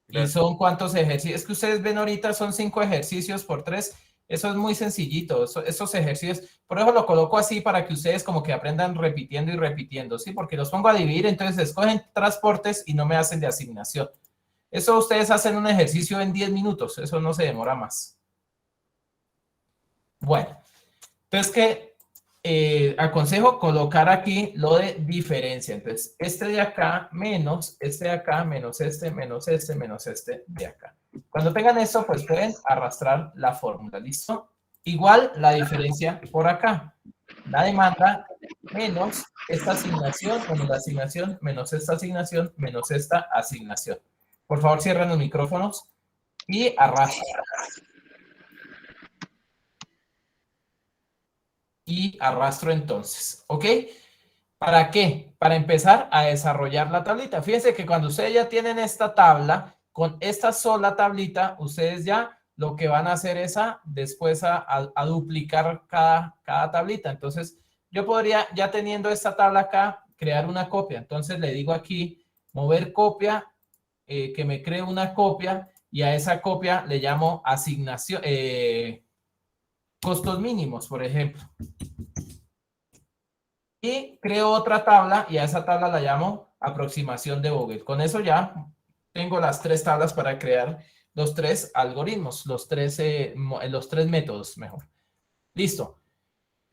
¿Y Gracias. son cuántos ejercicios? Es que ustedes ven ahorita son 5 ejercicios por 3. Eso es muy sencillito, esos ejercicios. Por eso lo coloco así para que ustedes como que aprendan repitiendo y repitiendo, ¿sí? Porque los pongo a dividir, entonces escogen transportes y no me hacen de asignación. Eso ustedes hacen un ejercicio en 10 minutos, eso no se demora más. Bueno, entonces que aconsejo colocar aquí lo de diferencia. Entonces, este de acá menos este de acá menos este de acá. Cuando tengan esto, pues pueden arrastrar la fórmula, ¿listo? Igual la diferencia por acá. La demanda menos esta asignación, menos la asignación, menos esta asignación, menos esta asignación. Por favor, cierren los micrófonos y arrastran. Y arrastro entonces, ¿ok? ¿Para qué? Para empezar a desarrollar la tablita. Fíjense que cuando ustedes ya tienen esta tabla, con esta sola tablita, ustedes ya lo que van a hacer es después a duplicar cada tablita. Entonces, yo podría, ya teniendo esta tabla acá, crear una copia. Entonces, le digo aquí, mover copia, que me cree una copia, y a esa copia le llamo asignación, costos mínimos, por ejemplo. Y creo otra tabla y a esa tabla la llamo aproximación de Vogel. Con eso ya tengo las 3 tablas para crear los 3 algoritmos, los tres métodos, mejor. Listo.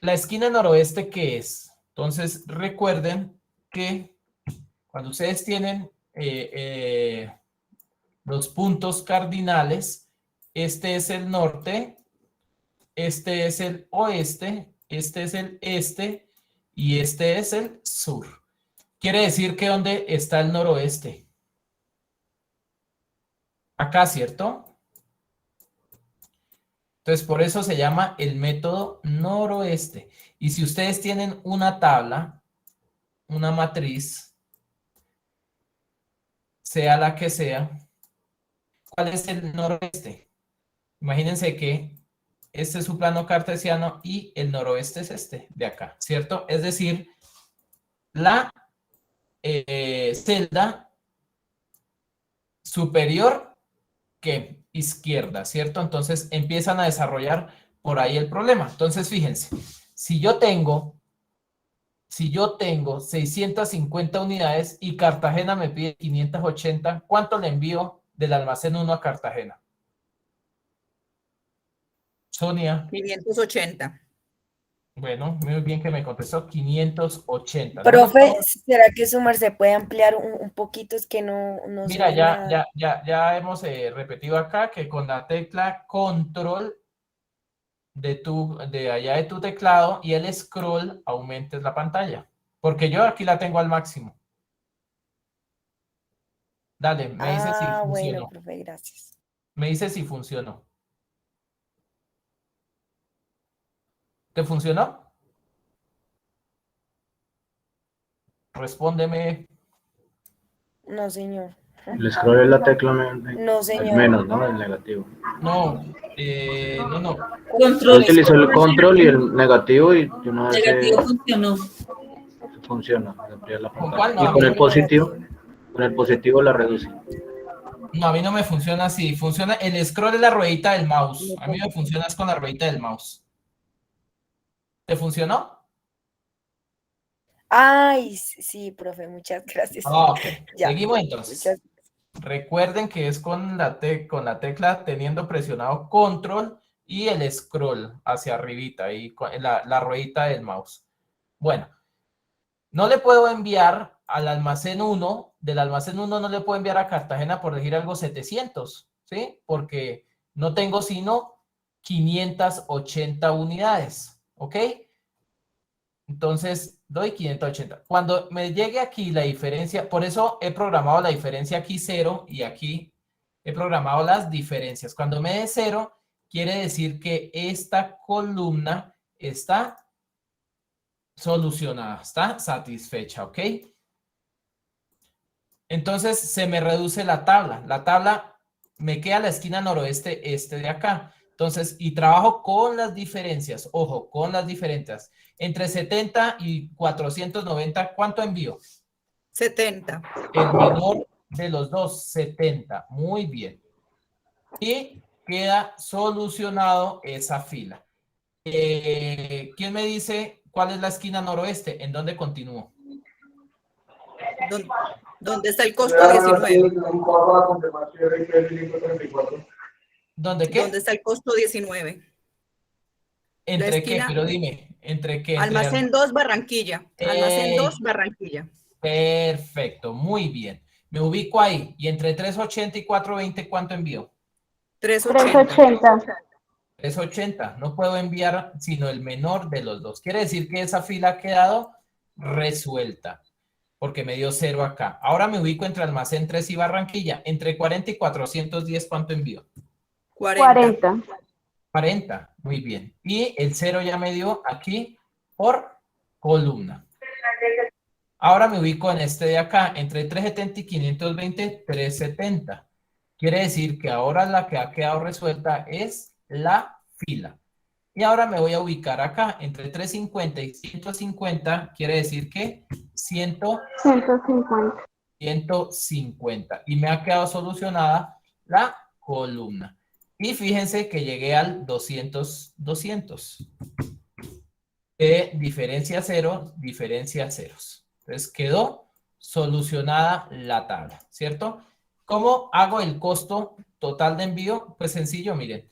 La esquina noroeste, ¿qué es? Entonces, recuerden que cuando ustedes tienen los puntos cardinales, este es el norte, este es el oeste, este es el este y este es el sur. Quiere decir que ¿dónde está el noroeste? Acá, ¿cierto? Entonces, por eso se llama el método noroeste. Y si ustedes tienen una tabla, una matriz, sea la que sea, ¿cuál es el noroeste? Imagínense que este es su plano cartesiano y el noroeste es este de acá, ¿cierto? Es decir, la celda superior que izquierda, ¿cierto? Entonces empiezan a desarrollar por ahí el problema. Entonces, fíjense, si yo tengo 650 unidades y Cartagena me pide 580, ¿cuánto le envío del almacén 1 a Cartagena? Sonia. 580. Bueno, muy bien que me contestó 580. Profe, ¿será que su merced puede ampliar un poquito? Es que no Mira, sé nada. ya hemos repetido acá que con la tecla control de allá de tu teclado y el scroll aumentes la pantalla. Porque yo aquí la tengo al máximo. Dale, me dice si funcionó. Bueno, profe, gracias. Me dice si funcionó. ¿Te funcionó? Respóndeme. No, señor. El scroll es la tecla No, señor. el menos, ¿no? El negativo. No, no. Yo utilizo el control y el negativo y una vez Negativo funcionó. funciona. Ampliar la ¿Con pantalla. cuál? No, Y con el positivo la reduce. No, a mí no me funciona así. Funciona, el scroll es la ruedita del mouse. A mí me funciona es con la ruedita del mouse. ¿Te funcionó? Ay, sí, profe, muchas gracias. Ok, Ya. seguimos entonces. Recuerden que es con la tecla teniendo presionado control y el scroll hacia arribita y con la ruedita del mouse. Bueno, no le puedo enviar al almacén 1, del almacén 1 no le puedo enviar a Cartagena, por decir algo, 700, ¿sí? Porque no tengo sino 580 unidades, ¿ok? Entonces, doy 580. Cuando me llegue aquí la diferencia, por eso he programado la diferencia aquí 0 y aquí he programado las diferencias. Cuando me dé 0, quiere decir que esta columna está solucionada, está satisfecha, ¿ok? Entonces, se me reduce la tabla. La tabla me queda la esquina noroeste este de acá. Entonces, y trabajo con las diferencias. Ojo, con las diferencias. Entre 70 y 490, ¿cuánto envío? 70. El menor de los dos, 70. Muy bien. Y queda solucionado esa fila. ¿Quién me dice cuál es la esquina noroeste? ¿En dónde continúo? ¿Dónde está el costo 19? ¿Dónde qué? ¿Dónde está el costo 19? ¿Entre qué? Pero dime, ¿entre qué? Almacén 2, Barranquilla. Almacén 2, Barranquilla. Perfecto, muy bien. Me ubico ahí. Y entre 380 y 420, ¿cuánto envío? 380. 380. No puedo enviar sino el menor de los dos. Quiere decir que esa fila ha quedado resuelta, porque me dio 0 acá. Ahora me ubico entre almacén 3 y Barranquilla. Entre 40 y 410, ¿cuánto envío? 40. 40, muy bien. Y el 0 ya me dio aquí por columna. Ahora me ubico en este de acá, entre 370 y 520, 370. Quiere decir que ahora la que ha quedado resuelta es la fila. Y ahora me voy a ubicar acá, entre 350 y 150, quiere decir que 150. 150. Y me ha quedado solucionada la columna. Y fíjense que llegué al 200. Diferencia 0, diferencia ceros. Entonces quedó solucionada la tabla, ¿cierto? ¿Cómo hago el costo total de envío? Pues sencillo, miren.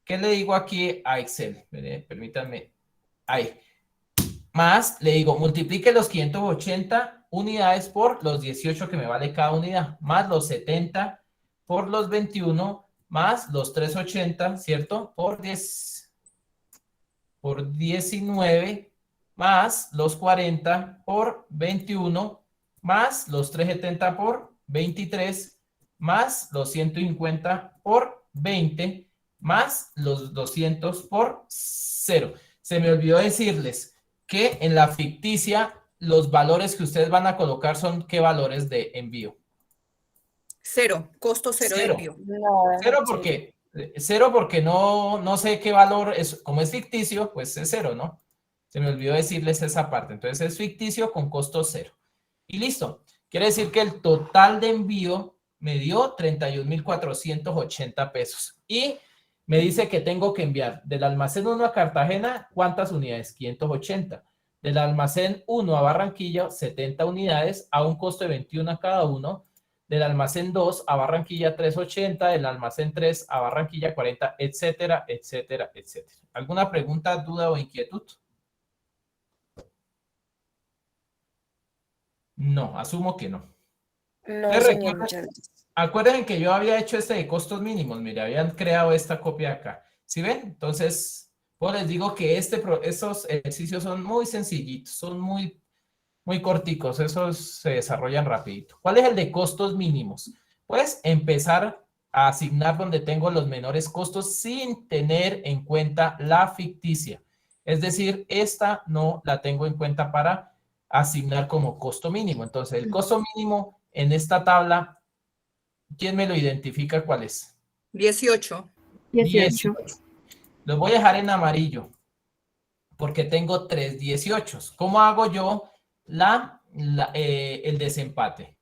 ¿Qué le digo aquí a Excel? Permítanme. Ahí. Más, le digo, multiplique los 580 unidades por los 18 que me vale cada unidad, más los 70 por los 21, más los 380, ¿cierto? Por 19, más los 40 por 21, más los 370 por 23, más los 150 por 20, más los 200 por 0. Se me olvidó decirles que en la ficticia los valores que ustedes van a colocar son ¿qué valores de envío? 0, costo 0 de envío. Cero porque no sé qué valor es, como es ficticio, pues es 0, ¿no? Se me olvidó decirles esa parte. Entonces es ficticio con costo 0. Y listo. Quiere decir que el total de envío me dio 31,480 pesos. Y me dice que tengo que enviar del almacén 1 a Cartagena, ¿cuántas unidades? 580. Del almacén 1 a Barranquilla, 70 unidades a un costo de 21 a cada uno. Del almacén 2 a Barranquilla, 380. Del almacén 3 a Barranquilla, 40, etcétera, etcétera, etcétera. ¿Alguna pregunta, duda o inquietud? No, asumo que no. No, señor, muchas gracias. Acuérdense que yo había hecho este de costos mínimos. Mire, habían creado esta copia acá. ¿Sí ven? Entonces, pues les digo que estos ejercicios son muy sencillitos, son muy corticos, esos se desarrollan rapidito. ¿Cuál es el de costos mínimos? Pues empezar a asignar donde tengo los menores costos sin tener en cuenta la ficticia. Es decir, esta no la tengo en cuenta para asignar como costo mínimo. Entonces, el costo mínimo en esta tabla, ¿quién me lo identifica cuál es? 18. 18. Los voy a dejar en amarillo porque tengo 3 18. ¿Cómo hago yo el desempate?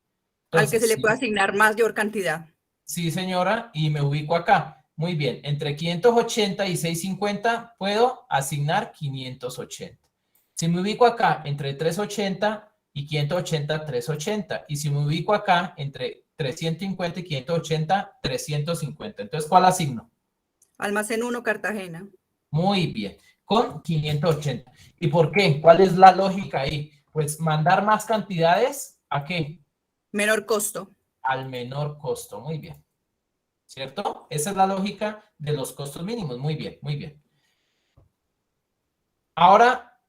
Entonces, al que se le puede asignar mayor cantidad. Sí, señora, y me ubico acá. Muy bien, entre 580 y 650 puedo asignar 580. Si me ubico acá entre 380 y 580, 380. Y si me ubico acá entre 350 y 580, 350. Entonces, ¿cuál asigno? Almacén 1, Cartagena. Muy bien, con 580. ¿Y por qué? ¿Cuál es la lógica ahí? Pues mandar más cantidades ¿A qué? Menor costo. Al menor costo, muy bien. ¿Cierto? Esa es la lógica de los costos mínimos, muy bien, muy bien. Ahora,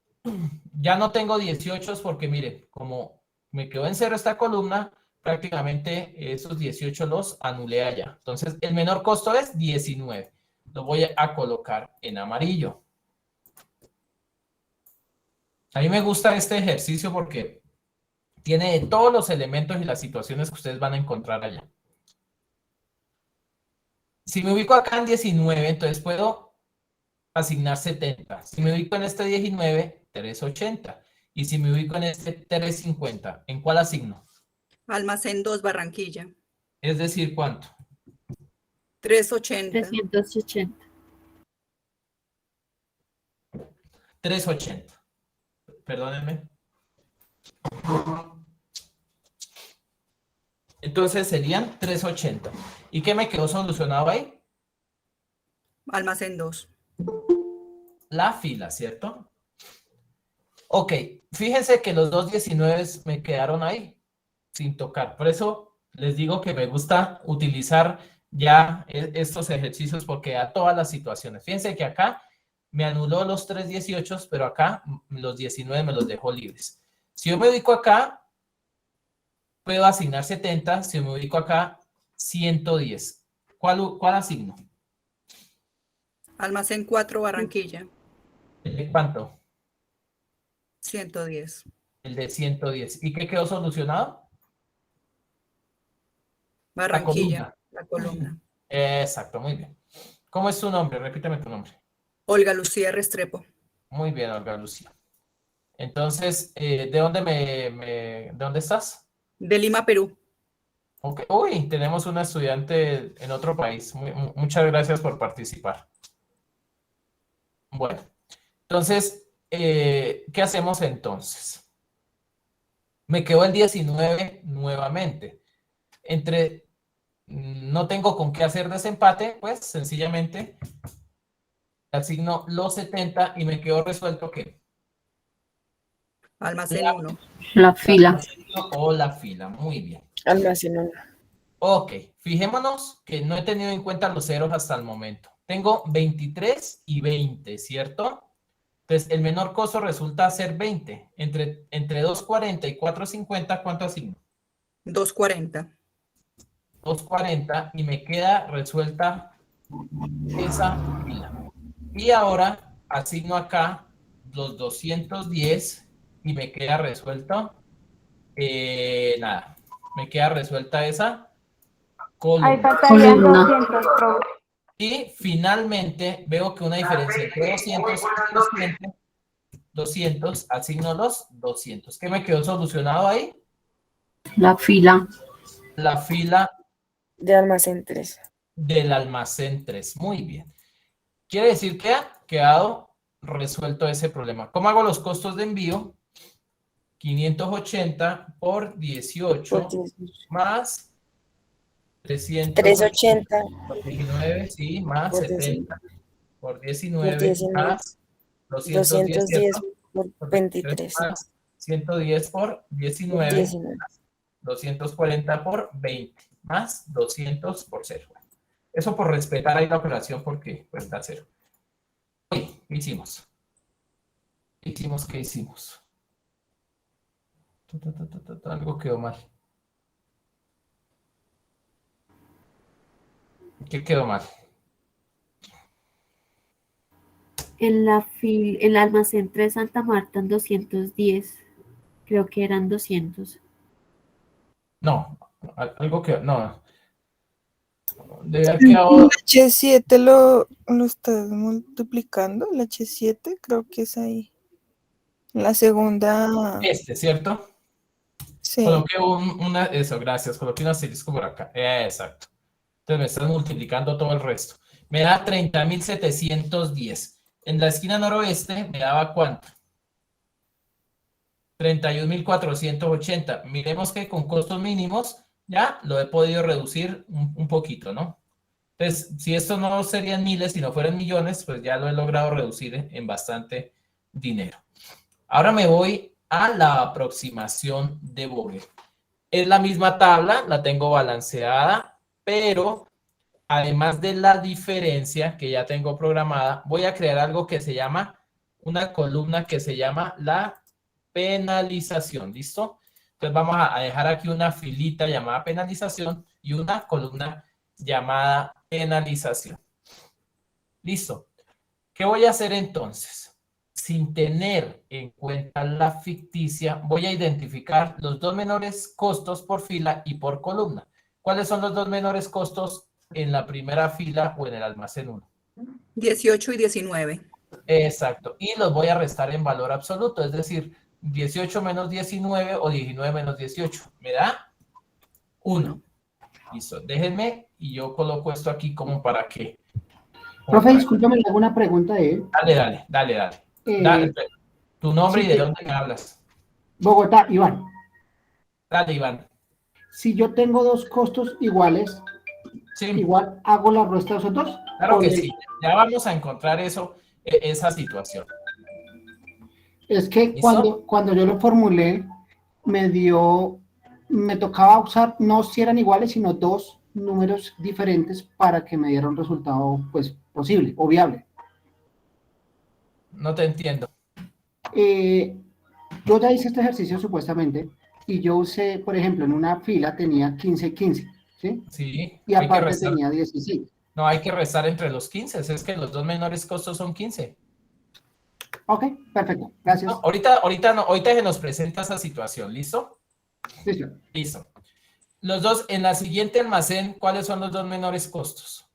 ya no tengo 18 porque mire, como me quedó en cero esta columna, prácticamente esos 18 los anulé allá. Entonces, el menor costo es 19. Lo voy a colocar en amarillo. A mí me gusta este ejercicio porque tiene todos los elementos y las situaciones que ustedes van a encontrar allá. Si me ubico acá en 19, entonces puedo asignar 70. Si me ubico en este 19, 380. Y si me ubico en este 350, ¿en cuál asigno? Almacén 2, Barranquilla. Es decir, ¿cuánto? 380. 380. 380. Perdónenme. Entonces serían 380. ¿Y qué me quedó solucionado ahí? Almacén 2. La fila, ¿cierto? Ok, fíjense que los dos 19 me quedaron ahí, sin tocar. Por eso les digo que me gusta utilizar ya estos ejercicios porque a todas las situaciones. Fíjense que acá me anuló los 3 18, pero acá los 19 me los dejó libres. Si yo me ubico acá, puedo asignar 70. Si me ubico acá, 110. ¿Cuál asigno? Almacén 4, Barranquilla. ¿De cuánto? 110. El de 110. ¿Y qué quedó solucionado? Barranquilla, la columna. Exacto, muy bien. ¿Cómo es tu nombre? Repíteme tu nombre. Olga Lucía Restrepo. Muy bien, Olga Lucía. Entonces, ¿de dónde ¿de dónde estás? De Lima, Perú. Okay. Uy, tenemos una estudiante en otro país. Muchas gracias por participar. Bueno, entonces, ¿qué hacemos entonces? Me quedó el 19 nuevamente. No tengo con qué hacer desempate, pues sencillamente asigno los 70 y me quedó resuelto ¿qué? Almacén 1. La fila. O la fila, muy bien. Almacén 1. Ok, fijémonos que no he tenido en cuenta los ceros hasta el momento. Tengo 23 y 20, ¿cierto? Entonces, el menor costo resulta ser 20. Entre 2.40 y 4.50, ¿cuánto asigno? 2.40. 2.40 y me queda resuelta esa fila. Y ahora asigno acá los 210 y me queda resuelto nada. Me queda resuelta esa columna. Ahí faltarían 200, profe. Y finalmente veo que una diferencia entre 200 y 200, asigno los 200. ¿Qué me quedó solucionado ahí? La fila. La fila de almacén 3. Del almacén 3. Muy bien. Quiere decir que ha quedado resuelto ese problema. ¿Cómo hago los costos de envío? 580 por 18 más 380 por 19, sí, más por 70 por 19, 19 más 210 por 23 más 110 por 19, más 240 por 20 más 200 por 0. Eso por respetar ahí la operación porque pues da 0. ¿Qué hicimos? ¿Qué hicimos? Algo quedó mal. ¿Qué quedó mal? En el almacén 3 Santa Marta en 210. Creo que eran 200. No, algo que no. Debe haber quedado. El H7 lo estás multiplicando, el H7 creo que es ahí. La segunda. ¿Cierto? Sí. Coloqué eso, gracias. Coloqué un asterisco por acá. Exacto. Entonces me estás multiplicando todo el resto. Me da 30.710. En la esquina noroeste me daba ¿cuánto? 31.480. Miremos que con costos mínimos ya lo he podido reducir un poquito, ¿no? Entonces, si esto no serían miles, si no fueran millones, pues ya lo he logrado reducir en bastante dinero. Ahora me voy a la aproximación de Vogel. Es la misma tabla, la tengo balanceada, pero además de la diferencia que ya tengo programada, voy a crear algo que se llama, una columna que se llama la penalización, ¿listo? Entonces vamos a dejar aquí una filita llamada penalización y una columna llamada penalización. Listo. ¿Qué voy a hacer entonces? Sin tener en cuenta la ficticia, voy a identificar los dos menores costos por fila y por columna. ¿Cuáles son los dos menores costos en la primera fila o en el almacén 1? 18 y 19. Exacto. Y los voy a restar en valor absoluto, es decir, 18 menos 19 o 19 menos 18. ¿Me da? 1. Listo. Déjenme y yo coloco esto aquí como para que... Profe, discúlpame, le hago una pregunta de él. Dale. Dale, tu nombre y de dónde me hablas. Bogotá, Iván. Dale, Iván. Si yo tengo dos costos iguales, sí. Igual hago la resta de esos dos. Claro que sí. Ya vamos a encontrar esa situación. Es que cuando yo lo formulé, me tocaba usar, no si eran iguales, sino dos números diferentes para que me diera un resultado, pues, posible o viable. No te entiendo. Yo ya hice este ejercicio supuestamente y yo usé, por ejemplo, en una fila tenía 15 y 15, ¿sí? Sí. Y aparte tenía 16. No, hay que restar entre los 15, es que los dos menores costos son 15. Ok, perfecto, gracias. No, ahorita se nos presenta esa situación, ¿listo? Listo. Listo. Los dos, en la siguiente almacén, ¿cuáles son los dos menores costos?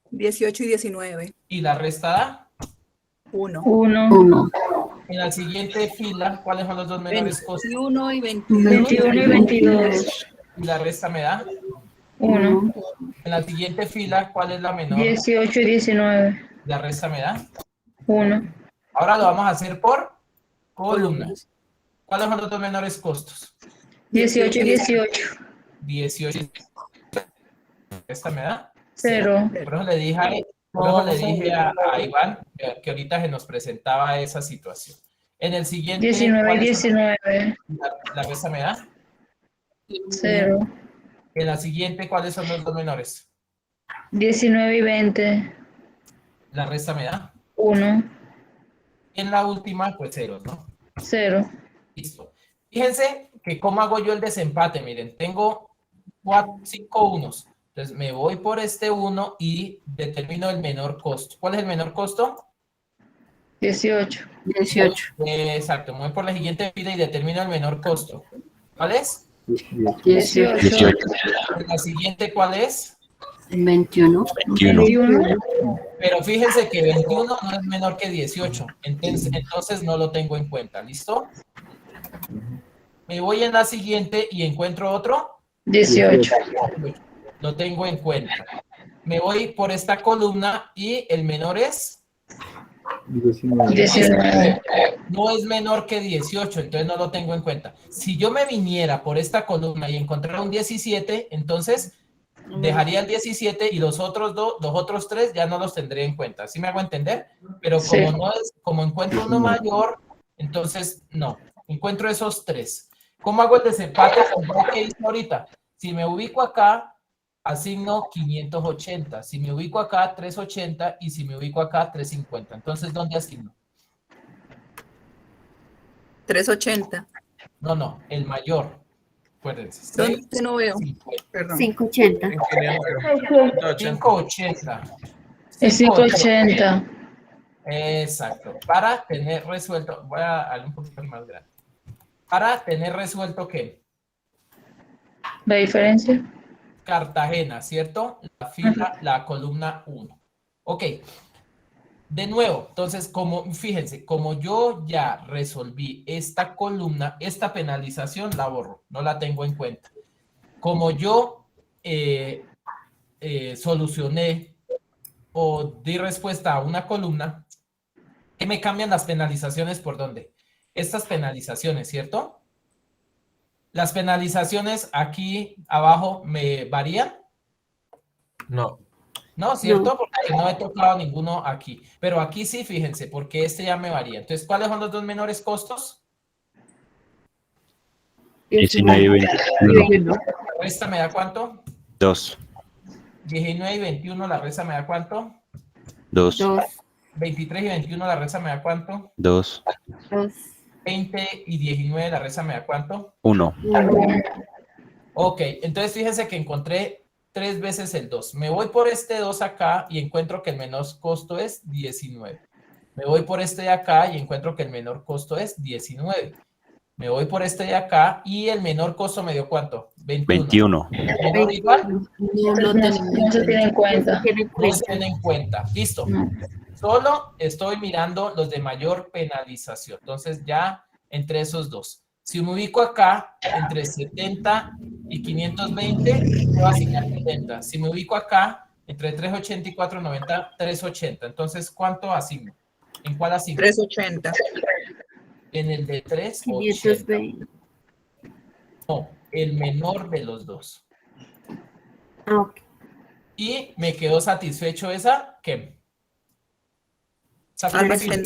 18 y 19. ¿Y la resta da? 1. En la siguiente fila, ¿cuáles son los dos menores costos? 21 y 22. 21 y 22. ¿Y la resta me da? 1. En la siguiente fila, ¿cuál es la menor? 18 y 19. ¿La resta me da? 1. Ahora lo vamos a hacer por columnas. ¿Cuáles son los dos menores costos? 18 y 18. 18. ¿Esta me da? 0. Por eso le dije a Iván que ahorita se nos presentaba esa situación. En el siguiente... 19 y 19. ¿La resta me da? 0. En la siguiente, ¿cuáles son los dos menores? 19 y 20. ¿La resta me da? 1. En la última, pues 0, ¿no? 0. Listo. Fíjense que cómo hago yo el desempate. Miren, tengo 5 unos. Entonces me voy por este 1 y determino el menor costo. ¿Cuál es el menor costo? 18. Exacto. Me voy por la siguiente fila y determino el menor costo. ¿Cuál es? 18. La siguiente, ¿cuál es? 21. Pero fíjense que 21 no es menor que 18. Entonces no lo tengo en cuenta. ¿Listo? Me voy en la siguiente y encuentro otro. 18. Lo tengo en cuenta. Me voy por esta columna y el menor es 19. No es menor que 18, entonces no lo tengo en cuenta. Si yo me viniera por esta columna y encontrara un 17, entonces dejaría el 17 y los otros 3 ya no los tendré en cuenta. ¿Sí me hago entender? Pero como encuentro uno mayor, entonces no. Encuentro esos 3. ¿Cómo hago el desempate? ¿Qué hice ahorita? Si me ubico acá, asigno 580. Si me ubico acá, 380. Y si me ubico acá, 350. Entonces, ¿dónde asigno? 380. No, el mayor. Acuérdense. ¿Dónde no veo? Perdón. 580. 580. Es 580. Exacto. Para tener resuelto, voy a darle un poquito más grande. Para tener resuelto, ¿qué? ¿La diferencia? Cartagena, ¿cierto? La fila, la columna 1. Ok. De nuevo, entonces, fíjense, como yo ya resolví esta columna, esta penalización la borro, no la tengo en cuenta. Como yo solucioné o di respuesta a una columna, ¿qué me cambian las penalizaciones por dónde? Estas penalizaciones, ¿cierto? ¿Las penalizaciones aquí abajo me varían? No. No, ¿cierto? Porque no he tocado ninguno aquí. Pero aquí sí, fíjense, porque este ya me varía. Entonces, ¿cuáles son los dos menores costos? 19 y 21. ¿La resta me da cuánto? 2. 19 y 21, la resta me da cuánto? 2. 23 y 21, la resta me da cuánto? 2. 20 y 19, la resta me da cuánto? 1. Ok, entonces fíjense que encontré 3 veces el 2. Me voy por este 2 acá y encuentro que el menor costo es 19. Me voy por este de acá y encuentro que el menor costo es 19. Me voy por este de acá y el menor costo me dio ¿cuánto? 21. ¿Menor igual? No se tiene en cuenta. No se tiene en cuenta. Listo. Solo estoy mirando los de mayor penalización. Entonces ya entre esos dos. Si me ubico acá entre 70 y 520, me va a asignar 70. Si me ubico acá entre 380 y 490, 380. Entonces, ¿cuánto asigno? ¿En cuál asigno? 380. En el de 380. 520. No, el menor de los dos. Ok. Y me quedó satisfecho esa, ¿qué?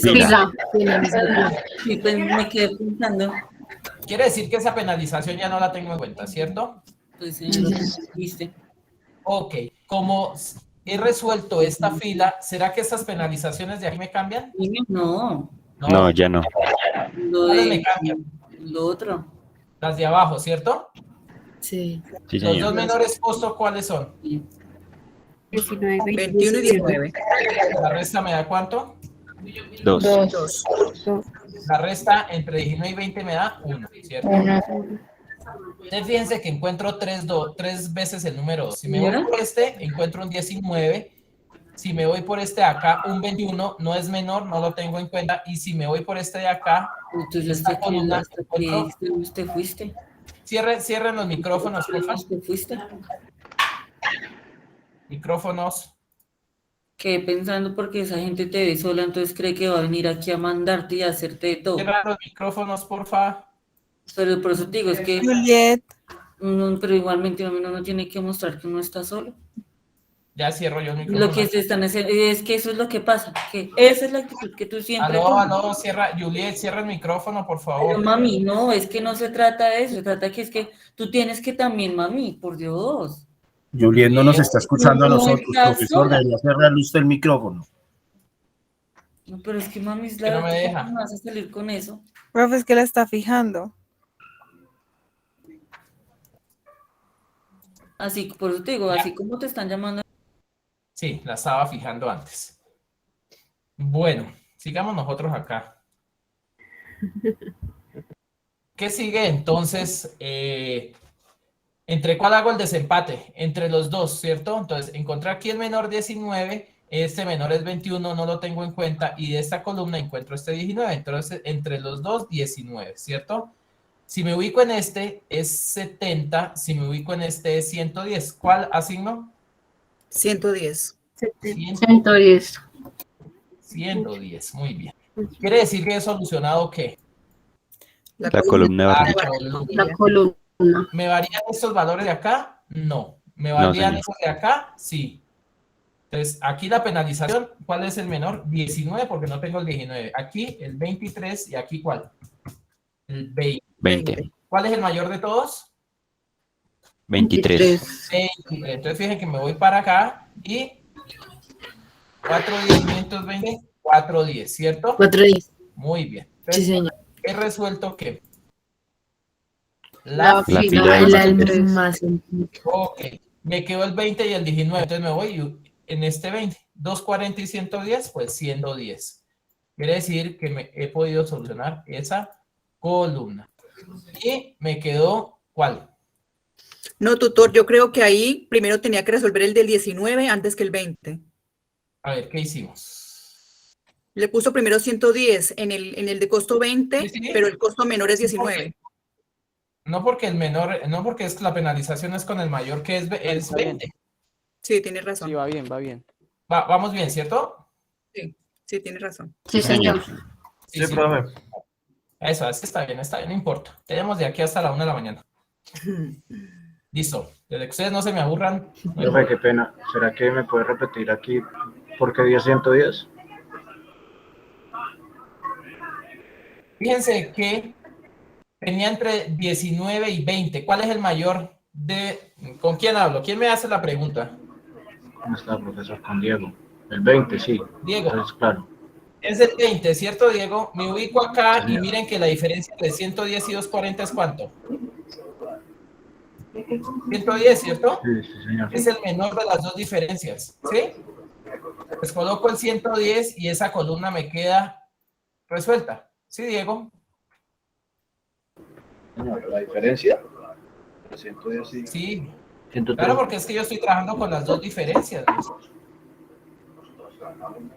Fila. Sí, pues me quedé pensando. Quiere decir que esa penalización ya no la tengo en cuenta, ¿cierto? Pues lo que dijiste. Ok, como he resuelto esta fila, ¿será que estas penalizaciones de aquí me cambian? No. No, ya no. ¿Cuáles me cambian? Lo otro. Las de abajo, ¿cierto? Sí. Sí, Los señor. dos menores costos, ¿cuáles son? 19, 21 y 19. La resta me da ¿cuánto? 2. 2. La resta entre 19 y 20 me da 1, ¿cierto? Entonces fíjense que encuentro 3 veces el número 2. Si me voy por este, encuentro un 19. Si me voy por este de acá, un 21, no es menor, no lo tengo en cuenta. Y si me voy por este de acá, esta columna, ¿Usted fuiste? Cierren los micrófonos, por favor. ¿Usted fuiste? Micrófonos. Quedé pensando porque esa gente te ve sola, entonces cree que va a venir aquí a mandarte y a hacerte de todo. Cierra los micrófonos, por favor. Pero por eso te digo, es que... Juliet. Pero igualmente uno no tiene que mostrar que uno está solo. Ya cierro yo el micrófono. Lo que se están haciendo, es que eso es lo que pasa, que esa es la actitud que tú siempre Aló, cierra, Juliet, cierra el micrófono, por favor. Pero mami, no, es que no se trata de eso, se trata que es que tú tienes que también, mami, por Dios. Juliet no nos está escuchando a No nosotros, estás profesor, sola. debería cerrarle usted el micrófono. No, pero es que mami, es Que no me deja. ¿cómo vas a salir con eso? Profe, es que la está fijando. Así, por eso te digo, así como te están llamando. Sí, la estaba fijando antes. Bueno, sigamos nosotros acá. ¿Qué sigue entonces? ¿Entre cuál hago el desempate? Entre los dos, ¿cierto? Entonces, encontré aquí el menor 19, este menor es 21, no lo tengo en cuenta, y de esta columna encuentro este 19. Entonces, entre los dos, 19, ¿cierto? Si me ubico en este, es 70. Si me ubico en este, es 110. ¿Cuál asigno? 110. 110. 110, muy bien. ¿Quiere decir que he solucionado qué? La columna barranquilla. La columna. ¿Me varían estos valores de acá? No. ¿Me No, varían señor. estos de acá? Sí. Entonces, aquí la penalización, ¿cuál es el menor? 19, porque no tengo el 19. Aquí el 23 y aquí ¿cuál? El 20. ¿Cuál es el mayor de todos? 23. 23. Entonces, fíjense que me voy para acá y 410, 520, 410, ¿cierto? 410. Muy bien. Sí, Entonces, señor. he resuelto que La fila fila de del más. Ok, me quedó el 20 y el 19, entonces me voy en este 20. 240 y 110, pues 110. Quiere decir que he podido solucionar esa columna. Y me quedó, ¿cuál? No, tutor, yo creo que ahí primero tenía que resolver el del 19 antes que el 20. A ver, ¿qué hicimos? Le puso primero 110 en el de costo 20, Sí, sí. pero el costo menor es 19. No porque el menor, no porque es la penalización es con el mayor que es 20. Sí, tiene razón. Sí, va bien, va bien. Vamos bien, ¿cierto? Sí, sí, tiene razón. Sí, señor. Sí, profe. Eso, es que está bien, no importa. Tenemos de aquí hasta la 1 de la mañana. Listo. Desde que ustedes no se me aburran. Profe, qué pena. ¿Será que me puede repetir aquí por qué dio 110? Fíjense que tenía entre 19 y 20. ¿Cuál es el mayor ¿Con quién hablo? ¿Quién me hace la pregunta? ¿Cómo está, profesor? Con Diego. El 20, sí. Diego. Entonces, claro. Es el 20, ¿cierto, Diego? Me ubico acá Sí, y miren que la diferencia entre 110 y 240 es ¿cuánto? 110, ¿cierto? Sí, sí, señor. Es el menor de las dos diferencias, ¿sí? Pues coloco el 110 y esa columna me queda resuelta. ¿Sí, Diego? Señor, la diferencia. 110 y... Sí. 130. Claro, porque es que yo estoy trabajando con las dos diferencias, ¿no?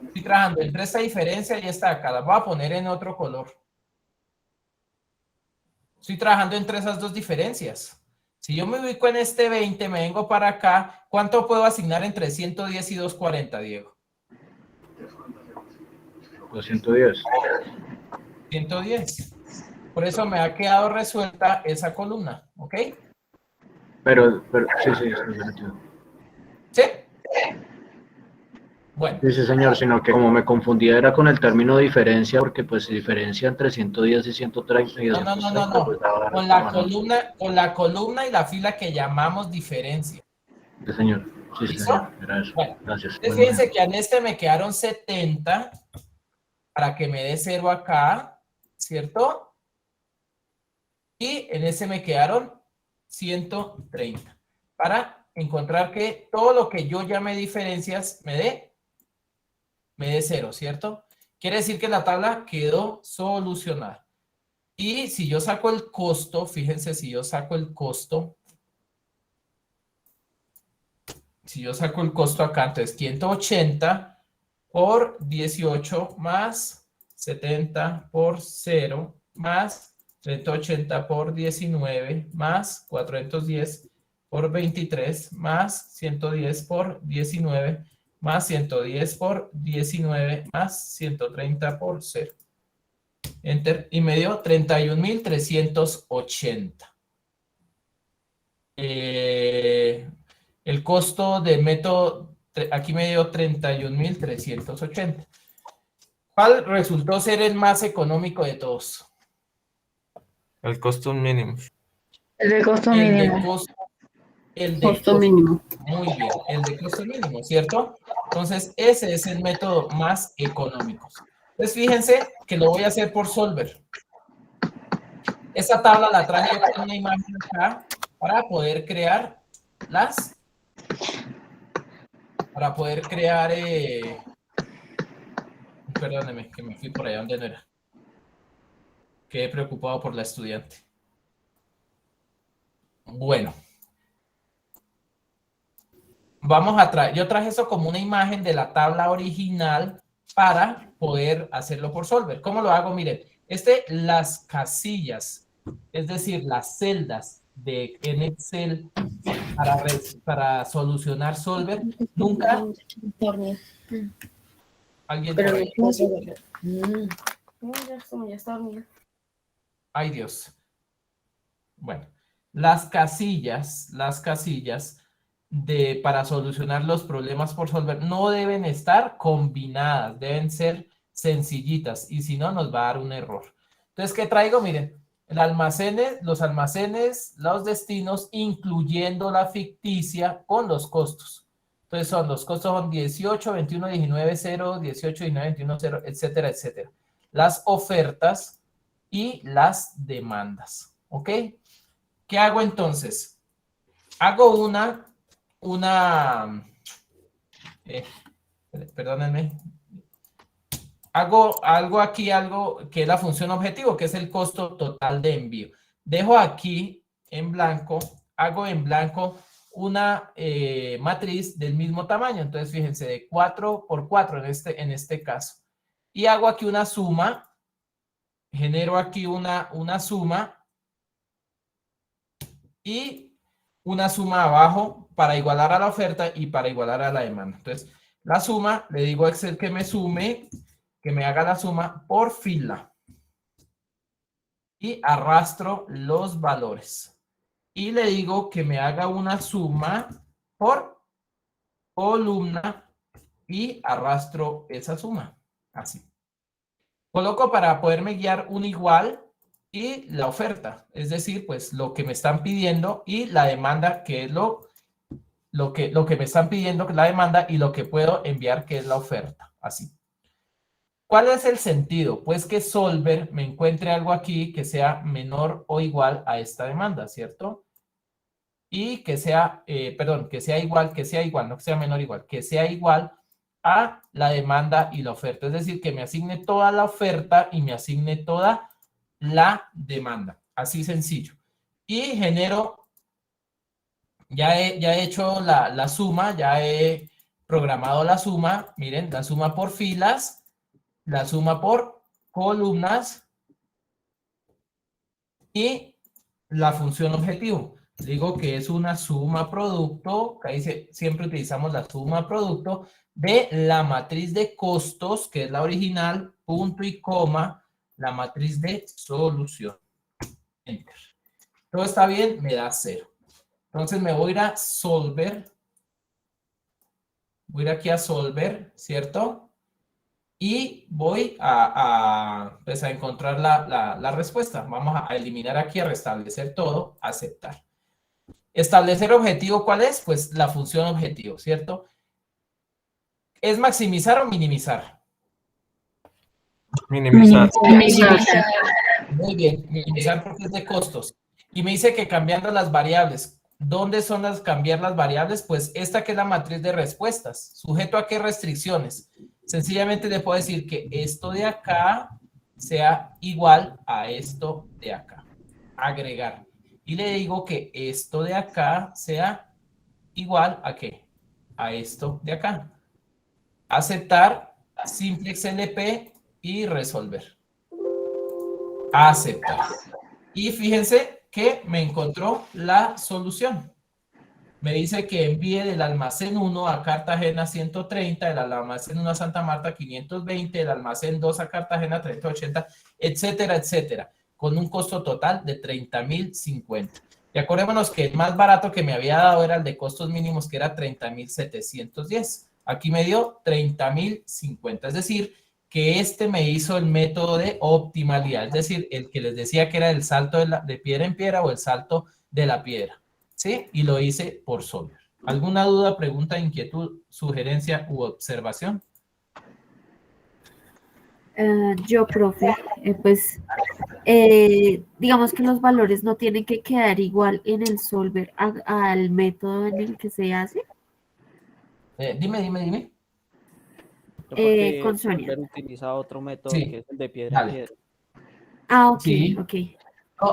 Estoy trabajando entre esta diferencia y esta de acá. La voy a poner en otro color. Estoy trabajando entre esas dos diferencias. Si yo me ubico en este 20, me vengo para acá, ¿cuánto puedo asignar entre 110 y 240, Diego? 210. 110. Por eso me ha quedado resuelta esa columna, ¿ok? Pero sí, sí, sí. ¿Sí? Bueno. Sí, sí, señor, sino que como me confundía era con el término diferencia, porque pues diferencia entre 110 y 130 y No. 230, pues daba Con la columna y la fila que llamamos diferencia. Sí, señor. Sí, sí, ¿Listo? señor. Era eso. Bueno, Gracias. entonces fíjense que en este me quedaron 70 para que me dé 0 acá, ¿cierto? Y en ese me quedaron 130 para encontrar que todo lo que yo llame diferencias me dé 0, ¿cierto? Quiere decir que la tabla quedó solucionada. Y si yo saco el costo, fíjense, si yo saco el costo acá, entonces 180 por 18 más 70 por 0 más 180 por 19 más 410 por 23 más 110 por 19 más 110 por 19 más 130 por 0. Enter, y me dio 31,380. El costo de método, aquí me dio 31,380. ¿Cuál resultó ser el más económico de todos? El costo mínimo. El de costo mínimo. El de costo mínimo. Muy bien, el de costo mínimo, ¿cierto? Entonces, ese es el método más económico. Entonces, fíjense que lo voy a hacer por Solver. Esta tabla la traje con una imagen acá para poder crear perdóneme, que me fui por allá donde no era. Quedé preocupado por la estudiante. Bueno. Yo traje eso como una imagen de la tabla original para poder hacerlo por Solver. ¿Cómo lo hago? Miren, las casillas, es decir, las celdas en Excel para solucionar Solver, nunca... ¿Alguien por ahí? Ay, Dios. Bueno, las casillas para solucionar los problemas por Solver no deben estar combinadas, deben ser sencillitas y si no nos va a dar un error. Entonces, ¿qué traigo? Miren, los almacenes, los destinos, incluyendo la ficticia con los costos. Entonces los costos son 18, 21, 19, 0, 18, 19, 21, 0, etcétera, etcétera. Las ofertas y las demandas, ¿ok? ¿Qué hago entonces? Hago perdónenme. Hago algo que es la función objetivo, que es el costo total de envío. Dejo aquí en blanco, hago en blanco una matriz del mismo tamaño. Entonces, fíjense, de 4 por 4 en este caso. Y hago aquí una suma, genero aquí una suma y una suma abajo para igualar a la oferta y para igualar a la demanda. Entonces, la suma, le digo a Excel que me sume, que me haga la suma por fila. Y arrastro los valores. Y le digo que me haga una suma por columna y arrastro esa suma. Así. Coloco para poderme guiar un igual y la oferta, es decir, pues lo que me están pidiendo y la demanda, que es lo que me están pidiendo, que es la demanda, y lo que puedo enviar, que es la oferta, así. ¿Cuál es el sentido? Pues que Solver me encuentre algo aquí que sea menor o igual a esta demanda, ¿cierto? Y que sea, que sea igual, no que sea menor o igual, que sea igual a la demanda y la oferta. Es decir, que me asigne toda la oferta y me asigne toda la demanda. Así sencillo. Y genero, ya he hecho la suma, ya he programado la suma. Miren, la suma por filas, la suma por columnas y la función objetivo. Digo que es una suma producto, ahí siempre utilizamos la suma producto de la matriz de costos, que es la original, punto y coma, la matriz de solución. Enter. Todo está bien, me da 0. Entonces me voy a ir a Solver. Voy a ir aquí a Solver, ¿cierto? Y voy pues a encontrar la respuesta. Vamos a eliminar aquí, a restablecer todo, aceptar. Establecer objetivo, ¿cuál es? Pues la función objetivo, ¿cierto? ¿Es maximizar o minimizar? Minimizar. Minimizar. Muy bien, minimizar porque es de costos. Y me dice que cambiando las variables. ¿Dónde son cambiar las variables? Pues esta que es la matriz de respuestas. ¿Sujeto a qué restricciones? Sencillamente le puedo decir que esto de acá sea igual a esto de acá. Agregar. Y le digo que esto de acá sea igual a ¿qué? A esto de acá. Aceptar, simplex LP y resolver. Aceptar. Y fíjense que me encontró la solución. Me dice que envíe del almacén 1 a Cartagena 130, del almacén 1 a Santa Marta 520, del almacén 2 a Cartagena 3080, etcétera, etcétera, con un costo total de 30.050. Y acordémonos que el más barato que me había dado era el de costos mínimos, que era 30.710. Aquí me dio 30.050, es decir, que este me hizo el método de optimalidad, es decir, el que les decía que era el salto de piedra en piedra o el salto de la piedra, ¿sí? Y lo hice por Solver. ¿Alguna duda, pregunta, inquietud, sugerencia u observación? Yo, profe, digamos que los valores no tienen que quedar igual en el Solver al método en el que se hace. Dime. Con Sonia. Solver utiliza otro método Sí. que es el de piedra en piedra. Ah, ok, Sí. ok.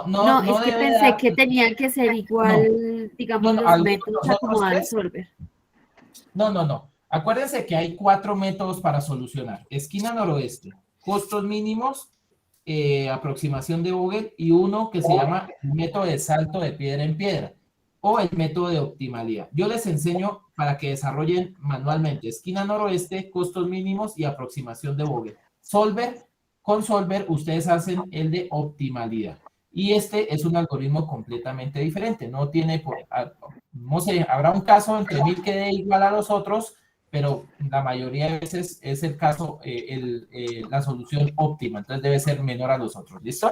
No, es que debe pensé dar- que tenían que ser igual, digamos, los métodos acomodados al Solver. No. Acuérdense que hay 4 métodos para solucionar. Esquina noroeste, costos mínimos, aproximación de Vogel y uno que se llama el método de salto de piedra en piedra o el método de optimalidad. Yo les enseño para que desarrollen manualmente esquina noroeste, costos mínimos y aproximación de Vogel. Con Solver ustedes hacen el de optimalidad. Y este es un algoritmo completamente diferente. No tiene, no sé, habrá un caso entre 1000 que dé igual a los otros, pero la mayoría de veces es el caso, la solución óptima. Entonces debe ser menor a los otros. ¿Listo?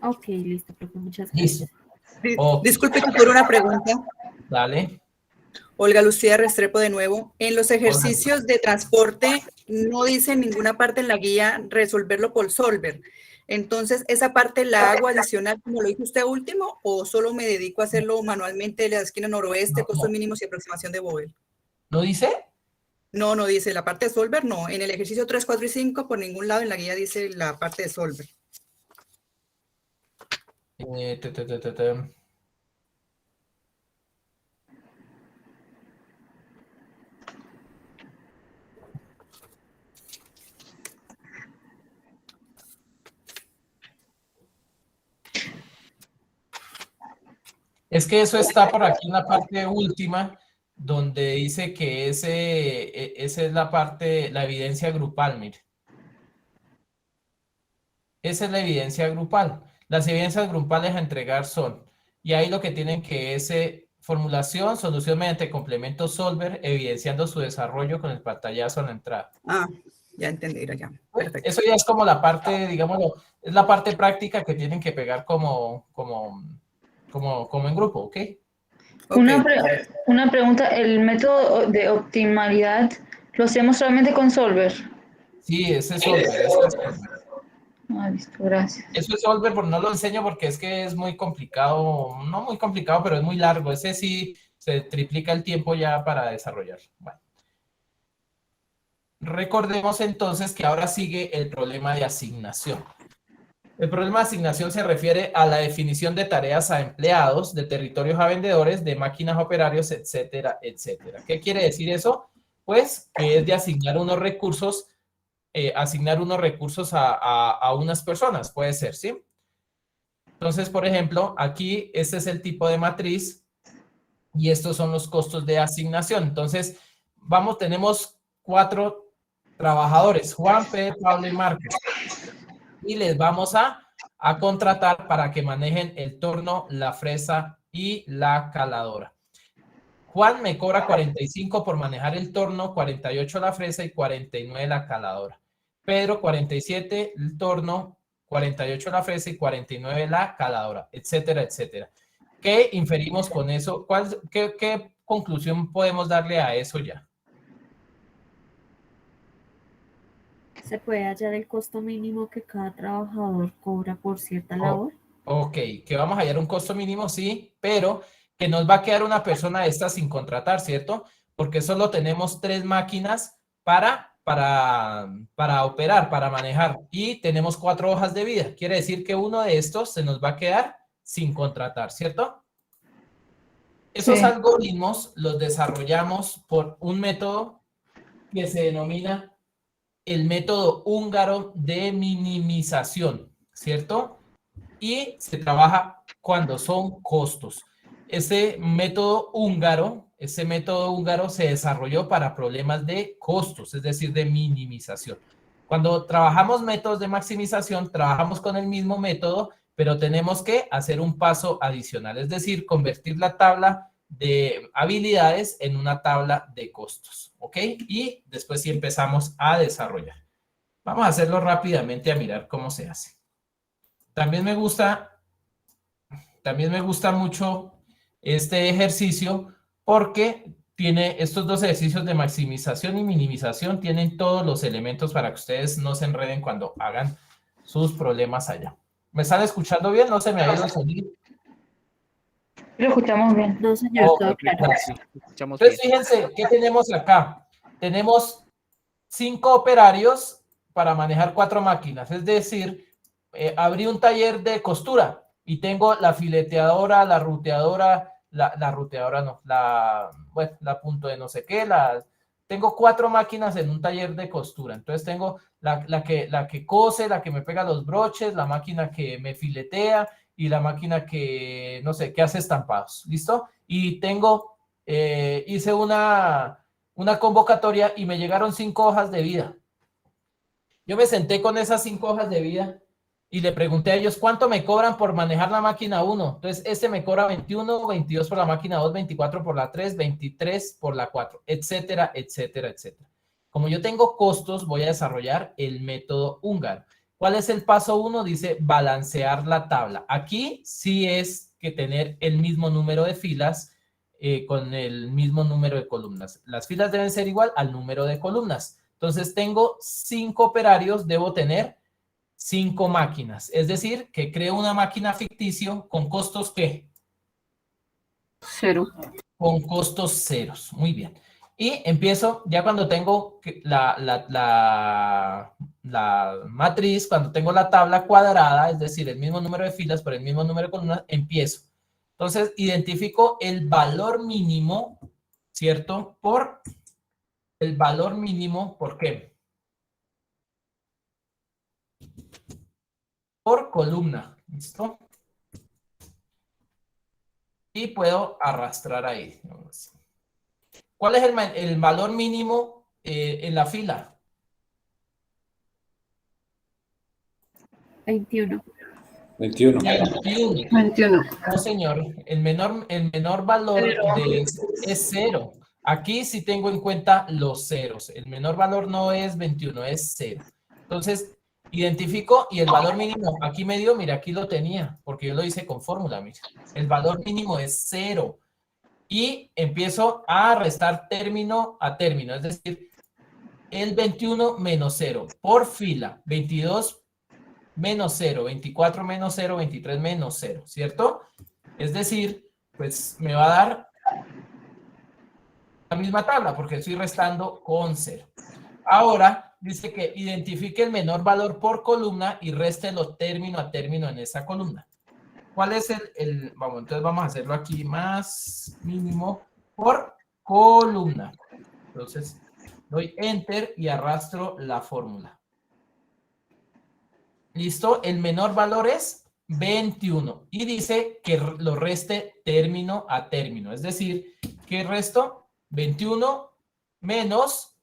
Ok, listo, profe, muchas gracias. Listo. Disculpe por una pregunta. Dale. Olga Lucía Restrepo de nuevo. En los ejercicios de transporte no dice en ninguna parte en la guía resolverlo por Solver. Entonces, ¿esa parte la hago adicional como lo hizo usted último o solo me dedico a hacerlo manualmente de la esquina noroeste, costos mínimos y aproximación de Vogel? ¿No dice? No dice. La parte de Solver no. En el ejercicio 3, 4 y 5 por ningún lado en la guía dice la parte de Solver. Es que eso está por aquí en la parte última, donde dice que esa es la parte, la evidencia grupal, mire. Esa es la evidencia grupal. Las evidencias grupales a entregar son, y ahí lo que tienen que es formulación, solución mediante complemento Solver, evidenciando su desarrollo con el pantallazo a la entrada. Ya entendí, ya. Perfecto. Eso ya es como la parte, digámoslo, es la parte práctica que tienen que pegar como en grupo, ¿ok? Una pregunta, ¿el método de optimalidad lo hacemos solamente con Solver? Sí, ese es Solver. Ah, listo, gracias. Eso es Solver, pero no lo enseño porque es que es muy complicado, no muy complicado, pero es muy largo. Ese sí se triplica el tiempo ya para desarrollar. Bueno. Recordemos entonces que ahora sigue el problema de asignación. El problema de asignación se refiere a la definición de tareas a empleados, de territorios a vendedores, de máquinas a operarios, etcétera, etcétera. ¿Qué quiere decir eso? Pues que es de asignar unos recursos a unas personas, puede ser, ¿sí? Entonces, por ejemplo, aquí este es el tipo de matriz y estos son los costos de asignación. Entonces, tenemos 4 trabajadores, Juan, Pedro, Pablo y Marcos. Y les vamos a contratar para que manejen el torno, la fresa y la caladora. Juan me cobra 45 por manejar el torno, 48 la fresa y 49 la caladora. Pedro, 47 el torno, 48 la fresa y 49 la caladora, etcétera, etcétera. ¿Qué inferimos con eso? ¿Qué conclusión podemos darle a eso ya? ¿Se puede hallar el costo mínimo que cada trabajador cobra por cierta labor? Ok, que vamos a hallar un costo mínimo, sí, pero que nos va a quedar una persona de estas sin contratar, ¿cierto? Porque solo tenemos 3 máquinas para operar, para manejar, y tenemos 4 hojas de vida. Quiere decir que uno de estos se nos va a quedar sin contratar, ¿cierto? Esos algoritmos los desarrollamos por un método que se denomina el método húngaro de minimización, ¿cierto? Y se trabaja cuando son costos. Ese método húngaro se desarrolló para problemas de costos, es decir, de minimización. Cuando trabajamos métodos de maximización, trabajamos con el mismo método, pero tenemos que hacer un paso adicional, es decir, convertir la tabla de habilidades en una tabla de costos, ¿ok? Y después sí empezamos a desarrollar. Vamos a hacerlo rápidamente a mirar cómo se hace. También me gusta mucho este ejercicio porque tiene estos 2 ejercicios de maximización y minimización, tienen todos los elementos para que ustedes no se enreden cuando hagan sus problemas allá. ¿Me están escuchando bien? ¿No se me ha ido el sonido? Lo escuchamos bien. No, señor, todo claro. Entonces, fíjense, ¿qué tenemos acá? Tenemos 5 operarios para manejar 4 máquinas, es decir, abrí un taller de costura y tengo la fileteadora, la ruteadora, la punto de no sé qué, tengo 4 máquinas en un taller de costura. Entonces tengo la que cose, la que me pega los broches, la máquina que me filetea y la máquina que, no sé, que hace estampados. ¿Listo? Y hice una convocatoria y me llegaron 5 hojas de vida. Yo me senté con esas 5 hojas de vida y le pregunté a ellos cuánto me cobran por manejar la máquina 1. Entonces, este me cobra 21, 22 por la máquina 2, 24 por la 3, 23 por la 4, etcétera, etcétera, etcétera. Como yo tengo costos, voy a desarrollar el método húngaro. ¿Cuál es el paso 1? Dice balancear la tabla. Aquí sí es que tener el mismo número de filas con el mismo número de columnas. Las filas deben ser igual al número de columnas. Entonces, tengo 5 operarios, debo tener 5 máquinas. Es decir, que creo una máquina ficticio con costos ¿qué? 0. Con costos ceros. Muy bien. Y empiezo, ya cuando tengo la matriz, cuando tengo la tabla cuadrada, es decir, el mismo número de filas por el mismo número de columnas, empiezo. Entonces, identifico el valor mínimo, ¿cierto? ¿Por qué? Por columna, ¿listo? Y puedo arrastrar ahí. ¿Cuál es el valor mínimo en la fila? 21. 21. 21. No, señor. El menor valor es 0. Aquí sí tengo en cuenta los ceros. El menor valor no es 21, es 0. Entonces, identifico y el valor mínimo, aquí me dio, mira, aquí lo tenía, porque yo lo hice con fórmula, mira. El valor mínimo es 0. Y empiezo a restar término a término, es decir, el 21 menos 0 por fila, 22 menos 0, 24 menos 0, 23 menos 0, ¿cierto? Es decir, pues me va a dar la misma tabla porque estoy restando con 0. Ahora dice que identifique el menor valor por columna y réstelo término a término en esa columna. ¿Cuál es vamos, entonces vamos a hacerlo aquí más mínimo por columna. Entonces doy enter y arrastro la fórmula. ¿Listo? El menor valor es 21 y dice que lo reste término a término. Es decir, que resto 21 menos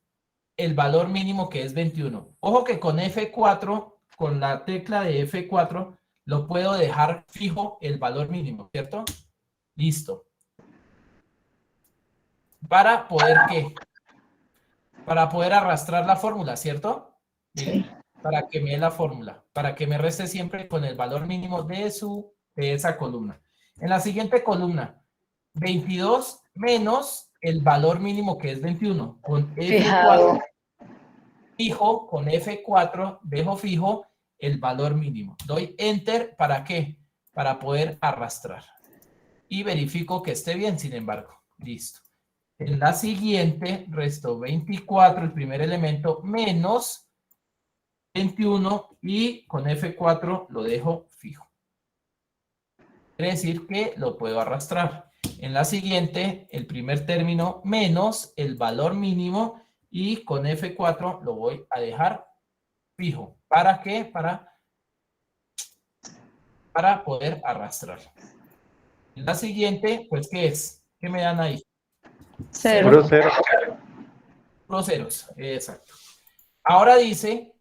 el valor mínimo que es 21. Ojo que con F4, con la tecla de F4, lo puedo dejar fijo el valor mínimo, ¿cierto? Listo. ¿Para poder qué? Para poder arrastrar la fórmula, ¿cierto? Sí. Para que me dé la fórmula, para que me reste siempre con el valor mínimo de esa columna. En la siguiente columna, 22 menos el valor mínimo que es 21. Con F4, fijo, con F4 dejo fijo el valor mínimo. Doy enter, ¿para qué? Para poder arrastrar. Y verifico que esté bien, sin embargo. Listo. En la siguiente, resto 24, el primer elemento, menos 21 y con F4 lo dejo fijo. Quiere decir que lo puedo arrastrar. En la siguiente, el primer término menos el valor mínimo y con F4 lo voy a dejar fijo. ¿Para qué? Para poder arrastrar. En la siguiente, pues, ¿qué es? ¿Qué me dan ahí? 0. Puro cero. Puros ceros, exacto. Ahora dice,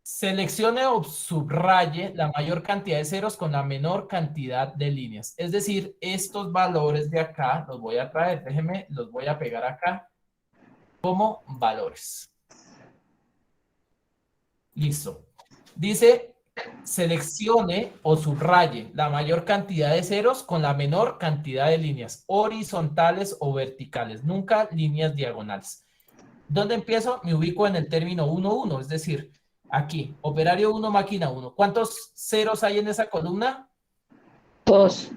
seleccione o subraye la mayor cantidad de ceros con la menor cantidad de líneas. Es decir, estos valores de acá los voy a traer. Déjenme, los voy a pegar acá como valores. Listo. Dice, seleccione o subraye la mayor cantidad de ceros con la menor cantidad de líneas horizontales o verticales, nunca líneas diagonales. ¿Dónde empiezo? Me ubico en el término 1, 1, es decir, aquí, operario 1, máquina 1. ¿Cuántos ceros hay en esa columna? 2.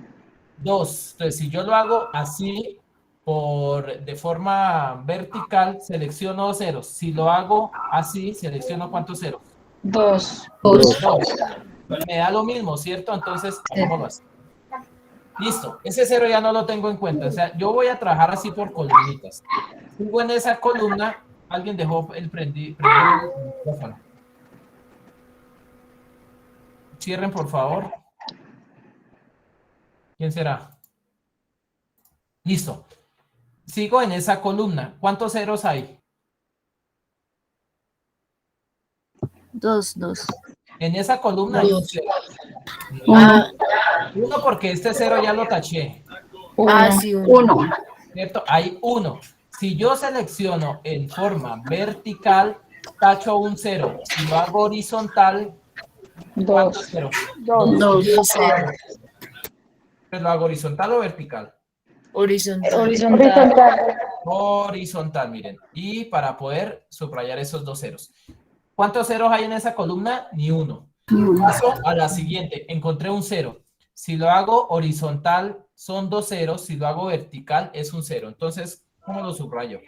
2. Entonces, si yo lo hago así, de forma vertical, selecciono 2 ceros. Si lo hago así, selecciono ¿cuántos ceros? 2. Me da lo mismo, ¿cierto? Entonces, hagámoslo así. Listo. Ese cero ya no lo tengo en cuenta. O sea, yo voy a trabajar así por columnitas. Sigo en esa columna. Alguien dejó el prendido el micrófono. Cierren, por favor. ¿Quién será? Listo. Sigo en esa columna. ¿Cuántos ceros hay? 2. En esa columna hay un cero. Uno porque este cero ya lo taché. Sí, 1. ¿Cierto? Hay 1. Si yo selecciono en forma vertical, tacho un 0. Si lo hago horizontal, ¿cuántos ceros? 2. 2. ¿Lo hago horizontal o vertical? Horizontal. Horizontal, miren. Y para poder subrayar esos 2 ceros. ¿Cuántos ceros hay en esa columna? Ni uno. Paso a la siguiente. Encontré un 0. Si lo hago horizontal, son 2 ceros. Si lo hago vertical, es un 0. Entonces, ¿cómo lo subrayo?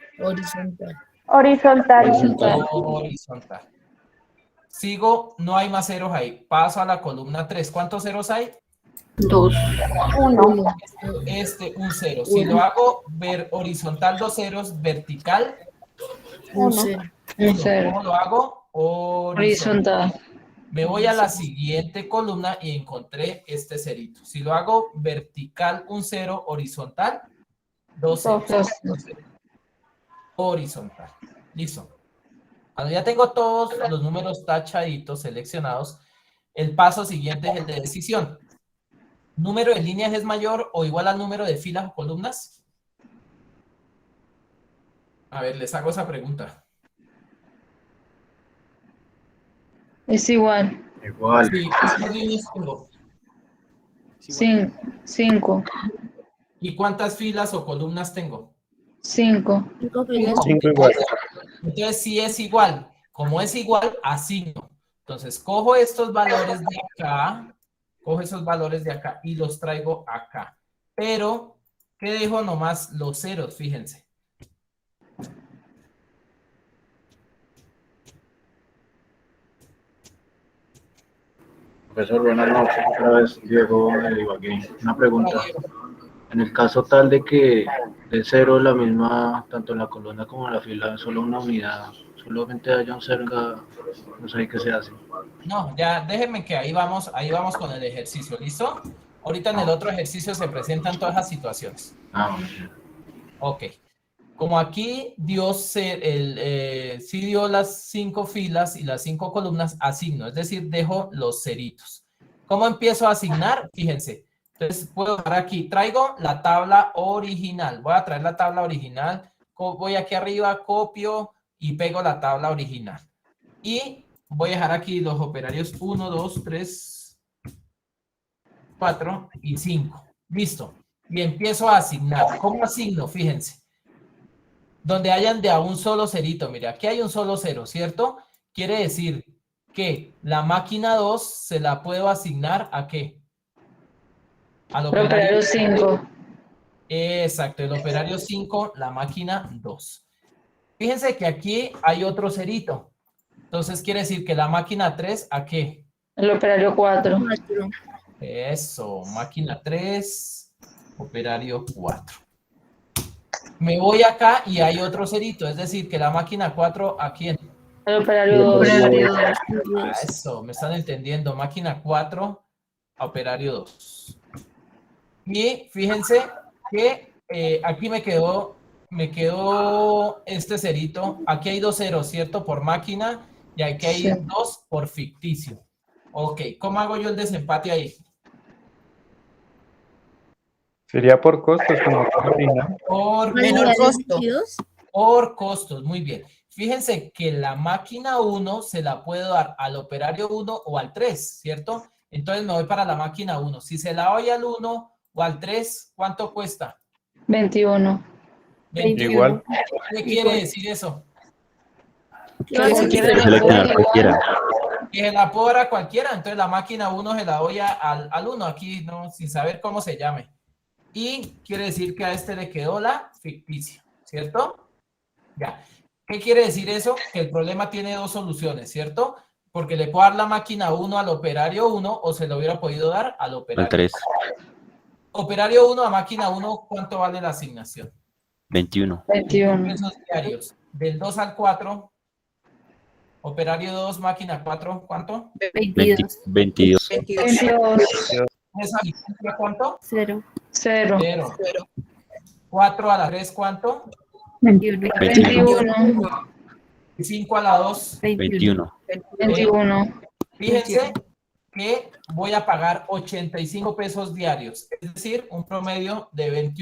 Horizontal. Sigo, no hay más ceros ahí. Paso a la columna 3. ¿Cuántos ceros hay? 2. 1. Un 0. Si lo hago horizontal, 2 ceros, vertical, 1. ¿Cómo lo hago? Horizontal. Me voy a la siguiente columna y encontré este cerito. Si lo hago vertical, un 0, horizontal, 2 ceros. Horizontal. Listo. Cuando ya tengo todos los números tachaditos, seleccionados, el paso siguiente es el de decisión. ¿Número de líneas es mayor o igual al número de filas o columnas? A ver, les hago esa pregunta. Es igual. Igual. Sí, ¿cuántas líneas tengo? 5. ¿Y cuántas filas o columnas tengo? 5. 5 igual. Entonces, si es igual, como es igual, asigno. Entonces, cojo estos valores de acá, cojo esos valores de acá y los traigo acá. Pero, ¿qué dejo nomás? Los ceros, fíjense. Profesor, buenas noches. Otra vez, Diego de Ibagué. Una pregunta. En el caso tal de que de cero la misma, tanto en la columna como en la fila, solo una unidad, solamente haya un cero, no sé qué se hace. No, ya déjenme que ahí vamos con el ejercicio, ¿listo? Ahorita en el otro ejercicio se presentan todas las situaciones. Ok. Como aquí sí dio las 5 filas y las 5 columnas, asigno, es decir, dejo los ceritos. ¿Cómo empiezo a asignar? Fíjense. Entonces puedo dar aquí, traigo la tabla original. Voy a traer la tabla original. Voy aquí arriba, copio y pego la tabla original. Y voy a dejar aquí los operarios 1, 2, 3, 4 y 5. Listo. Y empiezo a asignar. ¿Cómo asigno? Fíjense. Donde hayan de a un solo cerito. Mire, aquí hay un solo cero, ¿cierto? Quiere decir que la máquina 2 se la puedo asignar ¿a qué? Al operario 5. Exacto, el operario 5, la máquina 2. Fíjense que aquí hay otro cerito. Entonces quiere decir que la máquina 3, ¿a qué? El operario 4. Eso, máquina 3, operario 4. Me voy acá y hay otro cerito, es decir, que la máquina 4, ¿a quién? El operario 2. Eso, me están entendiendo. Máquina 4, operario 2. Y fíjense que aquí me quedó este cerito. Aquí hay 2 ceros, ¿cierto? Por máquina. Y aquí hay 2 por ficticio. Ok, ¿cómo hago yo el desempate ahí? Sería por costos, como original. Menor costo. Por costos, muy bien. Fíjense que la máquina 1 se la puedo dar al operario 1 o al 3, ¿cierto? Entonces me voy para la máquina 1. Si se la doy al 1 o al 3, ¿cuánto cuesta? 21. Igual. ¿Qué quiere decir eso? Que si quiere Seleccionar cualquiera. Que se la puedo dar a cualquiera. Entonces la máquina 1 se la doy al 1. Aquí no, sin saber cómo se llame. Y quiere decir que a este le quedó la ficticia, ¿cierto? Ya. ¿Qué quiere decir eso? Que el problema tiene 2 soluciones, ¿cierto? Porque le puedo dar la máquina 1 al operario 1 o se lo hubiera podido dar al operario 3. Operario 1 a máquina 1, ¿cuánto vale la asignación? 21. 21. Pesos diarios. Del 2 al 4, operario 2, máquina 4, ¿cuánto? 22. 22. 22. ¿Esa ficticia cuánto? 0. 0. 4 a la 3, ¿cuánto? 21. 21. 5 a la 2. 21. 21. Fíjense que voy a pagar 85 pesos diarios, es decir, un promedio de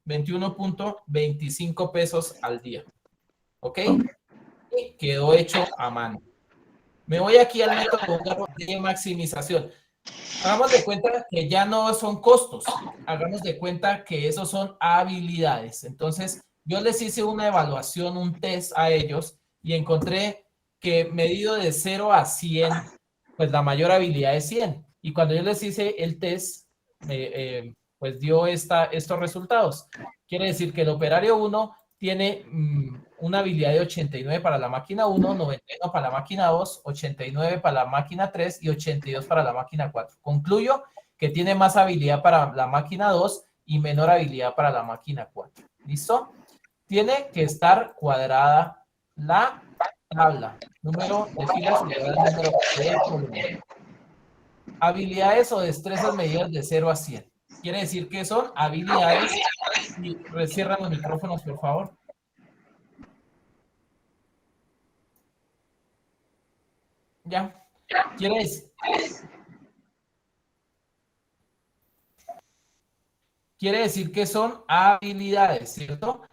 21.25 pesos al día. ¿Ok? Y quedó hecho a mano. Me voy aquí al método de maximización. Hagamos de cuenta que ya no son costos. Hagamos de cuenta que esos son habilidades. Entonces, yo les hice una evaluación, un test a ellos y encontré que medido de 0 a 100, pues la mayor habilidad es 100. Y cuando yo les hice el test, pues dio estos resultados. Quiere decir que el operario 1 tiene una habilidad de 89 para la máquina 1, 91 para la máquina 2, 89 para la máquina 3 y 82 para la máquina 4. Concluyo que tiene más habilidad para la máquina 2 y menor habilidad para la máquina 4. ¿Listo? Tiene que estar cuadrada la tabla. Número de filas igual al número de columnas. Habilidades o destrezas medidas de 0 a 100. Quiere decir que son habilidades. Y cierran los micrófonos, por favor. Ya. Quiere decir que son habilidades, ¿cierto?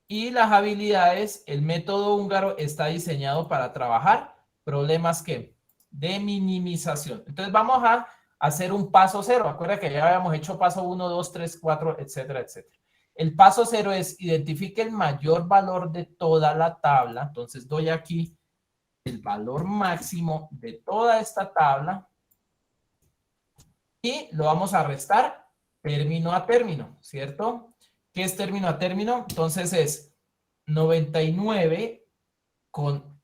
Y las habilidades, el método húngaro está diseñado para trabajar problemas ¿qué? De minimización. Entonces vamos a hacer un paso cero. Acuerda que ya habíamos hecho paso 1, 2, 3, 4, etcétera, etcétera. El paso cero es identifique el mayor valor de toda la tabla. Entonces doy aquí el valor máximo de toda esta tabla y lo vamos a restar término a término, ¿cierto? ¿Qué es término a término? Entonces es 99 con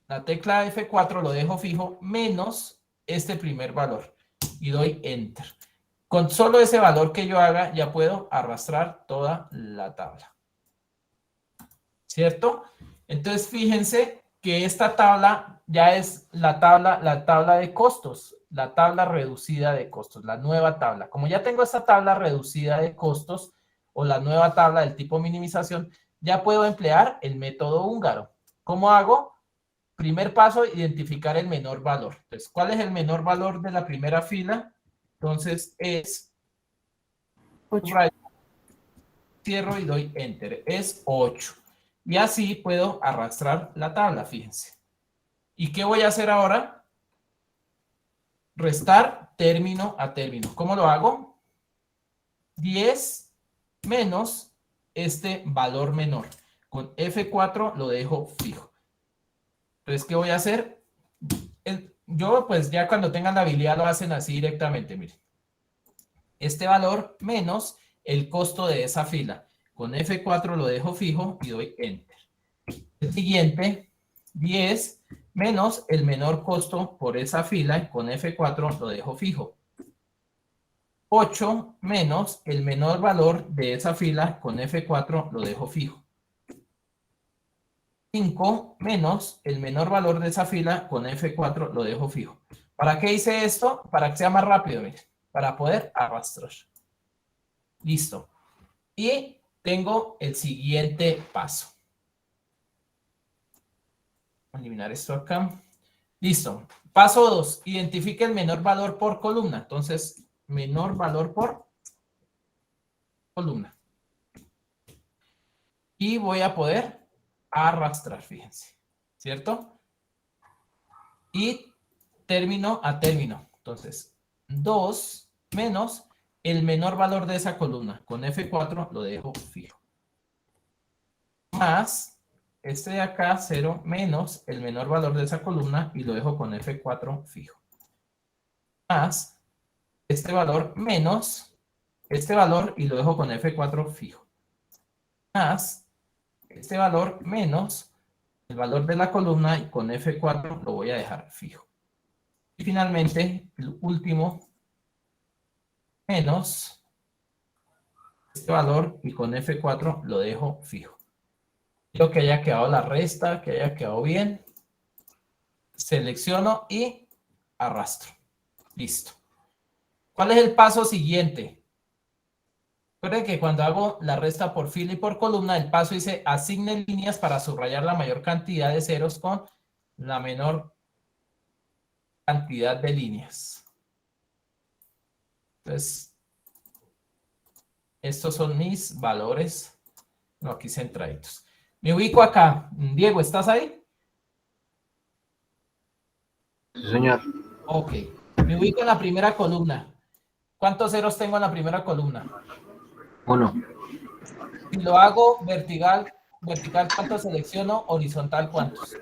la tecla F4, lo dejo fijo, menos este primer valor y doy Enter. Con solo ese valor que yo haga ya puedo arrastrar toda la tabla, ¿cierto? Entonces fíjense que esta tabla ya es la tabla de costos, la tabla reducida de costos, la nueva tabla. Como ya tengo esta tabla reducida de costos o la nueva tabla del tipo minimización, ya puedo emplear el método húngaro. ¿Cómo hago? Primer paso, identificar el menor valor. Entonces, ¿cuál es el menor valor de la primera fila? Entonces es 8. Cierro y doy Enter. Es 8. Y así puedo arrastrar la tabla, fíjense. ¿Y qué voy a hacer ahora? Restar término a término. ¿Cómo lo hago? 10 menos este valor menor. Con F4 lo dejo fijo. Entonces, ¿qué voy a hacer? Yo, pues ya cuando tengan la habilidad lo hacen así directamente, miren. Este valor menos el costo de esa fila. Con F4 lo dejo fijo y doy Enter. El siguiente, 10 menos el menor costo por esa fila y con F4 lo dejo fijo. 8 menos el menor valor de esa fila, con F4 lo dejo fijo. 5 menos el menor valor de esa fila, con F4 lo dejo fijo. ¿Para qué hice esto? Para que sea más rápido, miren, para poder arrastrar. Listo. Y tengo el siguiente paso. Voy a eliminar esto acá. Listo. Paso 2. Identifique el menor valor por columna. Entonces, menor valor por columna. Y voy a poder arrastrar, fíjense, ¿cierto? Y término a término. Entonces, 2 menos el menor valor de esa columna. Con F4 lo dejo fijo. Más este de acá, 0 menos el menor valor de esa columna y lo dejo con F4 fijo. Más este valor menos este valor y lo dejo con F4 fijo. Más este valor menos el valor de la columna y con F4 lo voy a dejar fijo. Y finalmente, el último, menos este valor y con F4 lo dejo fijo. Quiero que haya quedado la resta, que haya quedado bien. Selecciono y arrastro. Listo. ¿Cuál es el paso siguiente? Recuerden que cuando hago la resta por fila y por columna, el paso dice asigne líneas para subrayar la mayor cantidad de ceros con la menor cantidad de líneas. Entonces, estos son mis valores. No, aquí centraditos. Me ubico acá. Diego, ¿estás ahí? Sí, señor. Ok. Me ubico en la primera columna. ¿Cuántos ceros tengo en la primera columna? 1. Si lo hago vertical, ¿cuántos selecciono? Horizontal, ¿cuántos?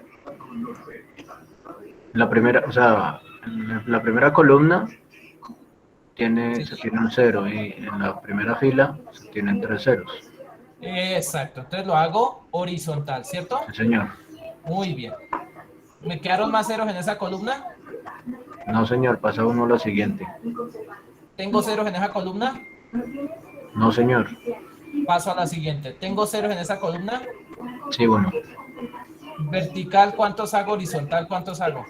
La primera, o sea, en la primera columna se tiene un 0 y en la primera fila se tienen 3 ceros. Exacto, entonces lo hago horizontal, ¿cierto? Sí, señor. Muy bien. ¿Me quedaron más ceros en esa columna? No, señor, pasa uno a la siguiente. ¿Tengo ceros en esa columna? No, señor. Paso a la siguiente. ¿Tengo ceros en esa columna? Sí, bueno. Vertical, ¿cuántos hago? Horizontal, ¿cuántos hago?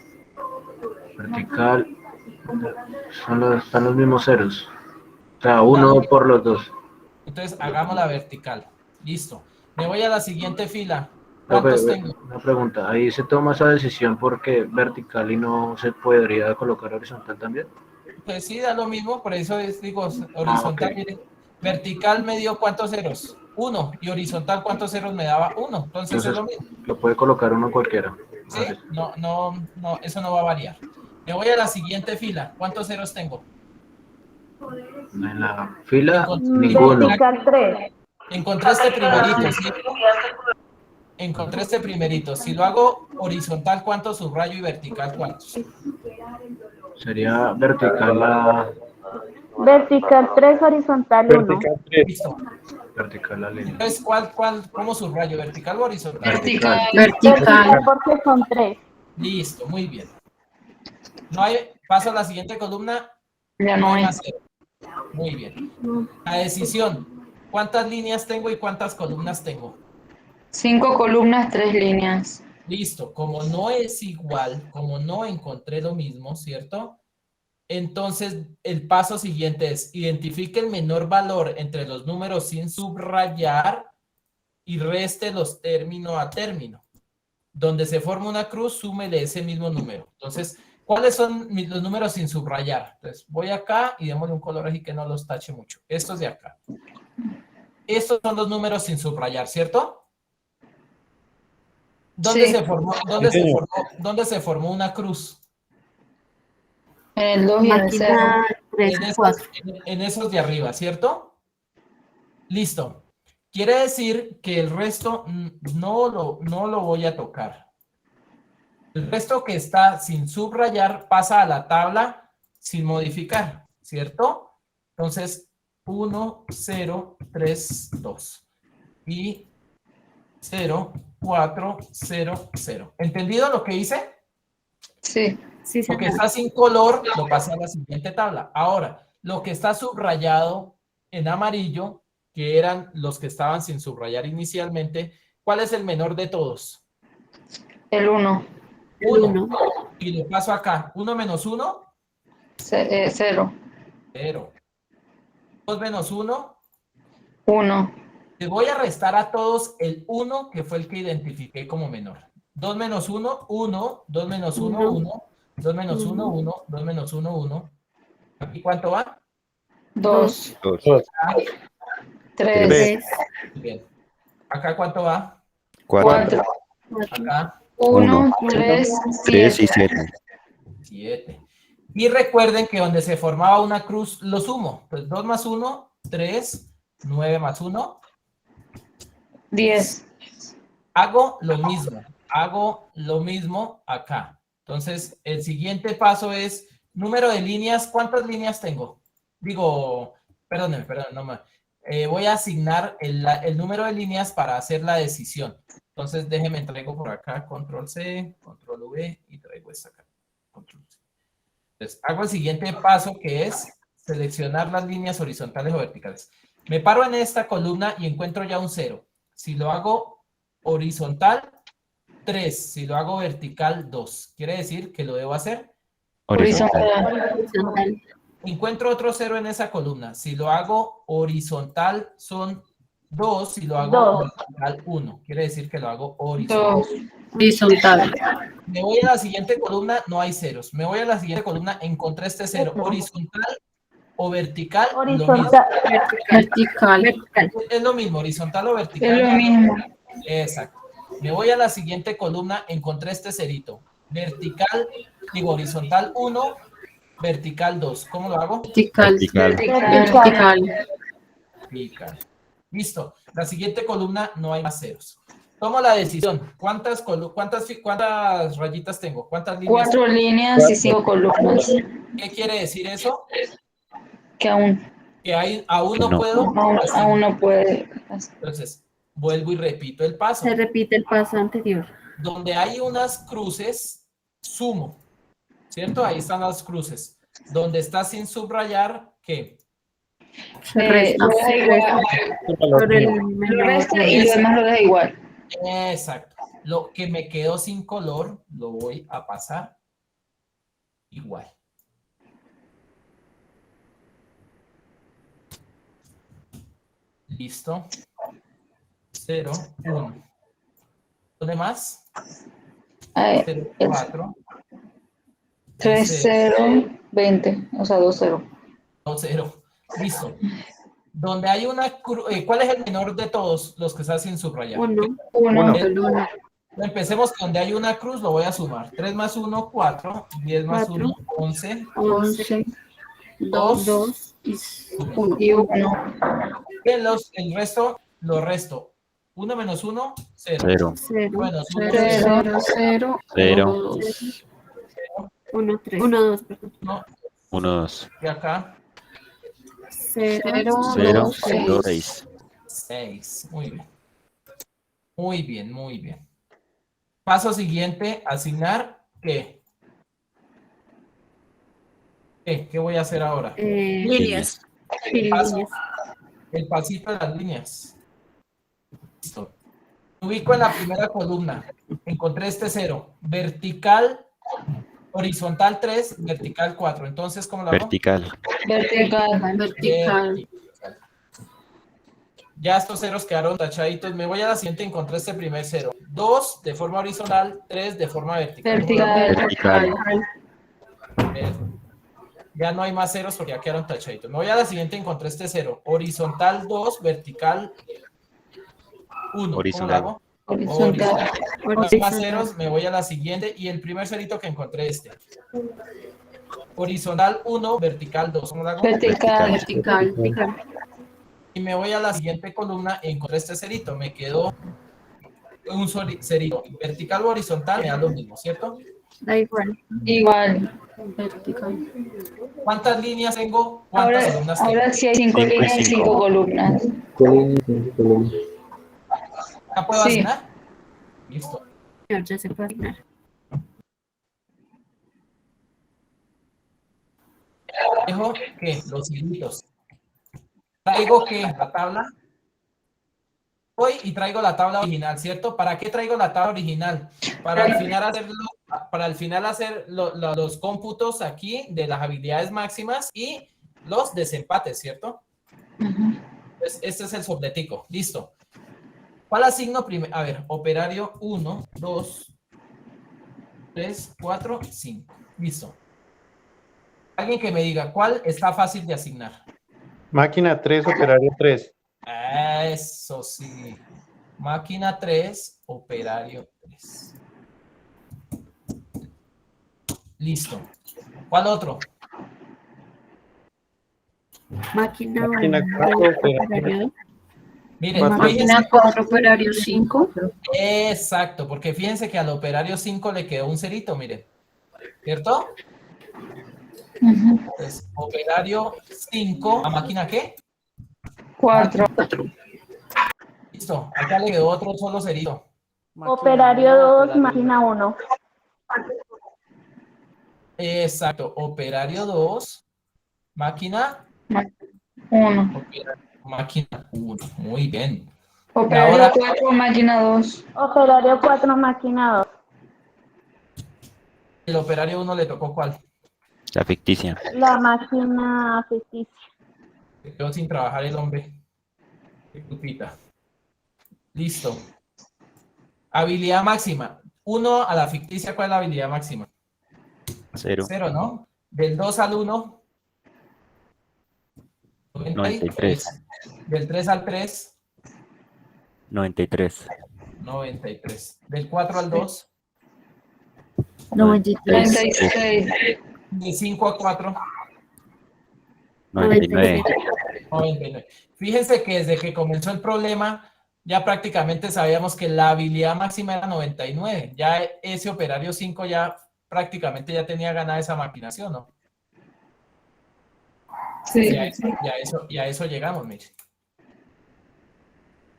Vertical, están los mismos ceros. O sea, uno por los dos. Entonces, hagamos la vertical. Listo. Me voy a la siguiente fila. ¿Cuántos tengo? Una pregunta, ¿ahí se toma esa decisión porque vertical y no se podría colocar horizontal también? Pues sí, da lo mismo, por eso digo horizontal. Okay. Miren, vertical me dio ¿cuántos ceros? 1. Y horizontal, ¿cuántos ceros me daba? 1. Entonces es lo mismo. Lo puede colocar uno cualquiera. ¿Sí? No, eso no va a variar. Me voy a la siguiente fila. ¿Cuántos ceros tengo? En la fila, ninguno. Vertical 3. Encontré este primerito, ¿cierto? Encontré este primerito. Si lo hago horizontal, ¿cuántos subrayo? Y vertical, ¿cuántos? Sería vertical la... Vertical 3, horizontal 1. Vertical 3. Listo. Vertical la línea. Entonces, ¿cómo subrayo? ¿Vertical o horizontal? Vertical. Vertical porque son 3. Listo, muy bien. No hay, paso a la siguiente columna. Ya no hay. más cero. Muy bien. La decisión. ¿Cuántas líneas tengo y cuántas columnas tengo? 5 columnas, 3 líneas. Listo. Como no es igual, como no encontré lo mismo, ¿cierto? Entonces, el paso siguiente es identifique el menor valor entre los números sin subrayar y reste los término a término. Donde se forma una cruz, súmele ese mismo número. Entonces, ¿cuáles son los números sin subrayar? Entonces, voy acá y démosle un color así que no los tache mucho. Estos de acá. Estos son los números sin subrayar, ¿cierto? ¿Dónde, Sí. ¿Dónde se formó una cruz? En el 2 y en el 0. Máquina 3 y 4. En esos de arriba, ¿cierto? Listo. Quiere decir que el resto no lo voy a tocar. El resto que está sin subrayar pasa a la tabla sin modificar, ¿cierto? Entonces, 1, 0, 3, 2. Y 0, 4, 0, 0. ¿Entendido lo que hice? Sí. Sí, Lo que está sin color lo pasé a la siguiente tabla. Ahora, lo que está subrayado en amarillo, que eran los que estaban sin subrayar inicialmente, ¿cuál es el menor de todos? El 1. 1. Y le paso acá. 1 menos 1. 0. 0. 2 menos 1. 1. Les voy a restar a todos el 1, que fue el que identifiqué como menor. 2 menos 1, 1. 2 menos 1, 1. 2 menos 1, 1. 2 menos 1, 1. ¿Aquí cuánto va? 2. 2. 3. Bien. ¿Acá cuánto va? 4. Acá. 1, 3, 3 y 7. 7. 7. Y recuerden que donde se formaba una cruz, lo sumo. Pues 2 más 1, 3. 9 más 1. 10. Hago lo mismo acá. Entonces, el siguiente paso es número de líneas. ¿Cuántas líneas tengo? Perdón, no me... voy a asignar el número de líneas para hacer la decisión. Entonces, déjenme, traigo por acá control C, control V y traigo esta acá. Control C. Entonces, hago el siguiente paso que es seleccionar las líneas horizontales o verticales. Me paro en esta columna y encuentro ya un 0. Si lo hago horizontal, 3. Si lo hago vertical, 2. Quiere decir que lo debo hacer Horizontal. Encuentro otro 0 en esa columna. Si lo hago horizontal, son 2. Si lo hago vertical, 1. Quiere decir que lo hago horizontal. 2. Horizontal. Me voy a la siguiente columna, no hay ceros. Me voy a la siguiente columna, encontré este 0. Horizontal o vertical, Horizontal. Vertical. Es lo mismo, horizontal o vertical. Es lo mismo. Exacto. Me voy a la siguiente columna, encontré este cerito. Horizontal 1, vertical 2. ¿Cómo lo hago? Vertical. Vertical. Listo. La siguiente columna no hay más ceros. Tomo la decisión. ¿Cuántas rayitas tengo? ¿Cuántas líneas? 4 líneas y 5 columnas. ¿Qué quiere decir eso? Que aún no puedo. Aún no puede. Entonces, vuelvo y repito el paso. Se repite el paso anterior. Donde hay unas cruces, sumo. ¿Cierto? Ahí están las cruces. Donde está sin subrayar, ¿qué? Lo resta y lo demás lo deja igual. Exacto. Lo que me quedó sin color, lo voy a pasar igual. Listo. 0, 1. ¿Dónde más? 0, 4. 3, 0, 20. O sea, 2, 0. 2, 0. Listo. Donde hay una cruz, ¿cuál es el menor de todos los que están sin subrayar? 1. Empecemos donde hay una cruz, lo voy a sumar. 3 más 1, 4. 10 más 1, 11. 11. 2 y 1. El resto lo resto. 1 menos 1, 0. 0. Menos 1, 0. 0. 0. 1, 3. 1, 2. 1, 2. Y acá. 0, 0, 6. 6. 6. Muy bien. Muy bien, muy bien. Paso siguiente, asignar ¿qué? ¿Qué voy a hacer ahora? Líneas. El pasito de las líneas. Listo. Ubico en la primera columna. Encontré este 0. Vertical, horizontal 3, vertical 4. Entonces, ¿cómo lo hago? Vertical. Vertical. Ya estos ceros quedaron tachaditos. Me voy a la siguiente, encontré este primer 0. 2 de forma horizontal, 3 de forma vertical. Vertical. Ya no hay más ceros porque ya quedaron tachaditos. Me voy a la siguiente, encontré este 0. Horizontal 2, vertical 1. Horizontal. ¿Cómo lo hago? Horizontal. No hay más ceros, me voy a la siguiente y el primer cerito que encontré este. Horizontal 1, vertical 2. ¿Cómo lo hago? Vertical. Y me voy a la siguiente columna y encontré este cerito. Me quedó un cerito. Vertical o horizontal me da lo mismo, ¿cierto? Da igual. Vertical. ¿Cuántas líneas tengo? ¿Cuántas columnas tengo? Ahora sí hay 5 líneas y 5 columnas. ¿Ya puedo asignar? Listo. Ya se puede asignar. Dejo que los hilitos. Traigo que la tabla. Voy y traigo la tabla original, ¿cierto? ¿Para qué traigo la tabla original? Para al final hacer los cómputos aquí de las habilidades máximas y los desempates, ¿cierto? Pues este es el sopletico. Listo. ¿Cuál asigno primero? A ver, operario 1, 2, 3, 4, 5. Listo. Alguien que me diga, ¿cuál está fácil de asignar? Máquina 3, operario 3. Eso sí. Máquina 3, operario 3. Listo. ¿Cuál otro? Máquina 4, operario 2. Miren, Máquina 4, operario 5. Exacto, porque fíjense que al operario 5 le quedó un cerito, miren. ¿Cierto? Entonces, operario 5, ¿a máquina qué? 4. Listo, acá le quedó otro solo cerito. Operario 2, máquina 1. Exacto, operario 2, máquina 1. Máquina 1, muy bien. Operario Ahora, 4, máquina 2. Operario 4, máquina 2. el operario 1 le tocó ¿cuál? La ficticia. La máquina ficticia. Se quedó sin trabajar el hombre. Qué putita. Listo. Habilidad máxima. 1 a la ficticia, ¿cuál es la habilidad máxima? 0. 0, ¿no? Del 2 al 1. 93. Del 3 al 3. 93. 93. Del 4 al 2. 96. De 5 a 4. 99. 99. Fíjense que desde que comenzó el problema, ya prácticamente sabíamos que la habilidad máxima era 99. Ya ese operario 5 ya prácticamente ya tenía ganada esa maquinación, ¿no? Sí. Y a eso llegamos, miren.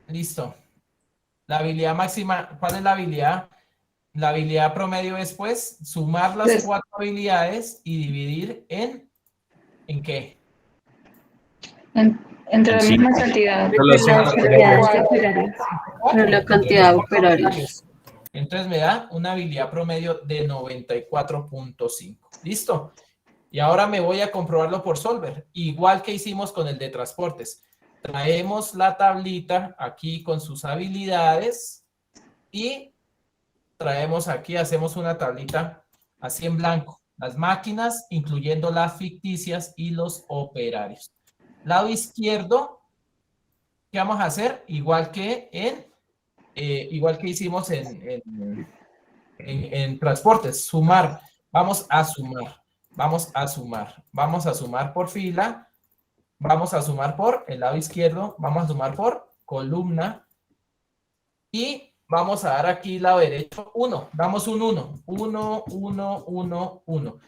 Listo. La habilidad máxima, ¿cuál es la habilidad? La habilidad promedio es, pues, sumar las 4 habilidades y dividir ¿en qué? Entre la misma cantidad. La cantidad de operarios. Entonces me da una habilidad promedio de 94.5. ¿Listo? Y ahora me voy a comprobarlo por Solver. Igual que hicimos con el de transportes. Traemos la tablita aquí con sus habilidades y traemos aquí, hacemos una tablita así en blanco. Las máquinas, incluyendo las ficticias y los operarios. Lado izquierdo, ¿qué vamos a hacer? Igual que hicimos en transportes, sumar. Vamos a sumar. Vamos a sumar. Vamos a sumar por fila. Vamos a sumar por el lado izquierdo. Vamos a sumar por columna. Y vamos a dar aquí lado derecho 1. Damos un 1. 1, 1, 1, 1.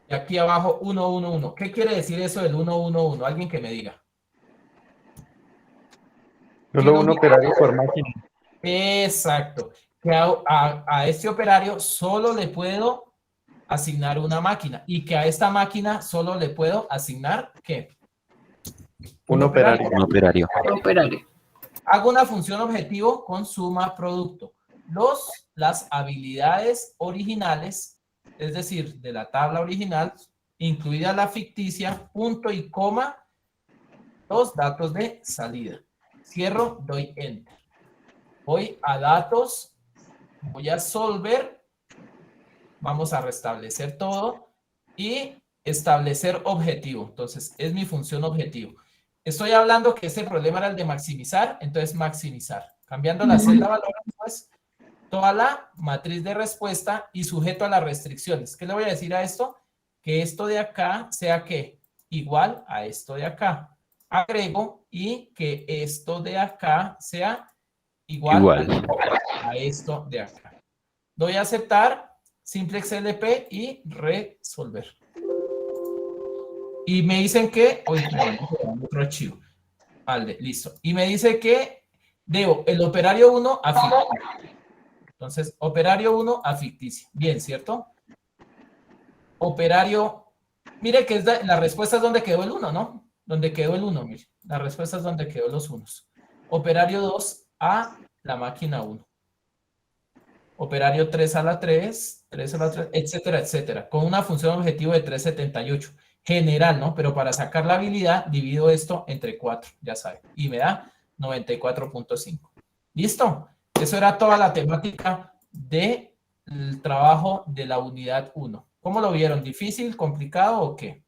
Y aquí abajo 1, 1, 1. ¿Qué quiere decir eso del 1, 1, 1? Alguien que me diga. Solo un operario por máquina. Exacto. Que a este operario solo le puedo asignar una máquina y que a esta máquina solo le puedo asignar, ¿qué? Un operario. Un operario. Hago una función objetivo con suma producto. Las habilidades originales, es decir, de la tabla original, incluida la ficticia, punto y coma, los datos de salida. Cierro, doy enter. Voy a datos, voy a solver, vamos a restablecer todo y establecer objetivo. Entonces, es mi función objetivo. Estoy hablando que ese problema era el de maximizar, entonces maximizar. Cambiando la celda de valores, pues, toda la matriz de respuesta y sujeto a las restricciones. ¿Qué le voy a decir a esto? Que esto de acá sea ¿qué? Igual a esto de acá. Agrego y que esto de acá sea igual. A esto de acá. Doy a aceptar, simplex LP y resolver. Y me dicen que, otro archivo. Vale, listo. Y me dice que debo el operario 1 a ficticia. Entonces, operario 1 a ficticia. Bien, ¿cierto? Operario, mire que es la respuesta es donde quedó el 1, ¿no? Donde quedó el 1, mire. La respuesta es donde quedó los unos. Operario 2 a la máquina 1. Operario 3 a la 3, 3 a la 3, etcétera, etcétera. Con una función objetivo de 378. General, ¿no? Pero para sacar la habilidad, divido esto entre 4, ya saben. Y me da 94.5. ¿Listo? Eso era toda la temática del trabajo de la unidad 1. ¿Cómo lo vieron? ¿Difícil, complicado o qué?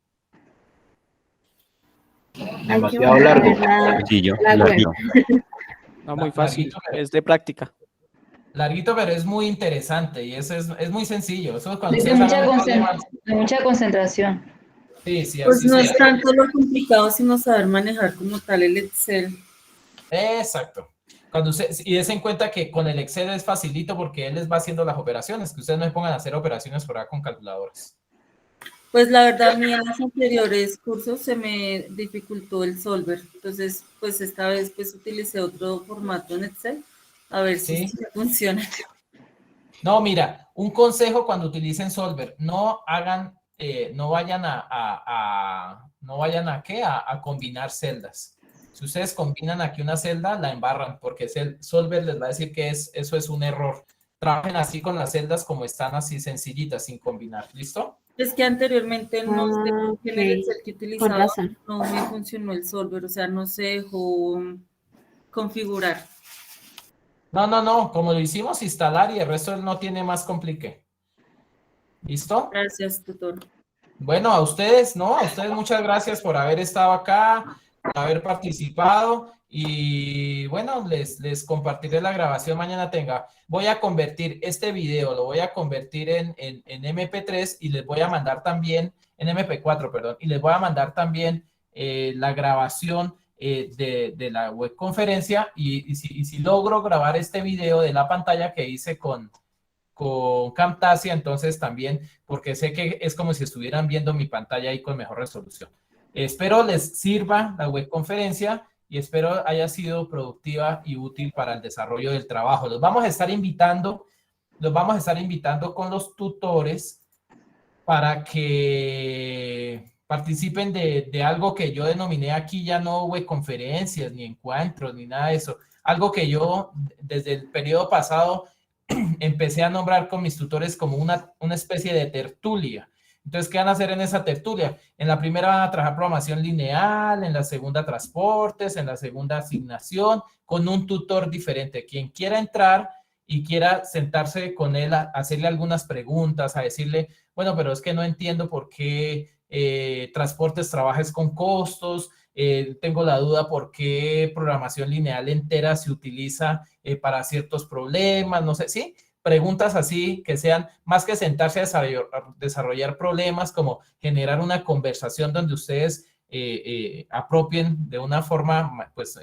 Demasiado largo. Sencillo, largo. No, muy fácil, es de práctica. Larguito, pero es muy interesante y eso es muy sencillo. Eso es cuando De mucha concentración. Sí, sí, Pues así no sí es tanto lo complicado, sino saber manejar como tal el Excel. Exacto. Cuando y des en cuenta que con el Excel es facilito porque él les va haciendo las operaciones, que ustedes no se pongan a hacer operaciones por acá con calculadoras. Pues la verdad, a mí en los anteriores cursos se me dificultó el solver. Entonces, pues esta vez pues utilicé otro formato en Excel. A ver si funciona. No, mira, un consejo cuando utilicen solver, no hagan, no vayan a combinar celdas. Si ustedes combinan aquí una celda, la embarran, porque el solver les va a decir que eso es un error. Trabajen así con las celdas como están, así sencillitas, sin combinar. ¿Listo? Es que anteriormente no sé por qué en el Excel que utilizaba razón. no me funcionó el solver, o sea, no se dejó configurar. No, como lo hicimos, instalar y el resto no tiene más complique. ¿Listo? Gracias, tutor. Bueno, a ustedes muchas gracias por haber estado acá, por haber participado y bueno, les compartiré la grabación mañana voy a convertir este video, lo voy a convertir en MP3 y les voy a mandar también, en MP4, perdón, y les voy a mandar también la grabación de la webconferencia y si logro grabar este video de la pantalla que hice con Camtasia, entonces también, porque sé que es como si estuvieran viendo mi pantalla ahí con mejor resolución. Espero les sirva la webconferencia y espero haya sido productiva y útil para el desarrollo del trabajo. Los vamos a estar invitando con los tutores para que participen de algo que yo denominé aquí ya no webconferencias, ni encuentros, ni nada de eso. Algo que yo desde el periodo pasado empecé a nombrar con mis tutores como una especie de tertulia. Entonces, ¿qué van a hacer en esa tertulia? En la primera van a trabajar programación lineal, en la segunda transportes, en la segunda asignación, con un tutor diferente. Quien quiera entrar y quiera sentarse con él a hacerle algunas preguntas, a decirle, bueno, pero es que no entiendo por qué transportes trabajes con costos, tengo la duda por qué programación lineal entera se utiliza para ciertos problemas, no sé, ¿sí? Preguntas así que sean más que sentarse a desarrollar problemas, como generar una conversación donde ustedes apropien de una forma pues,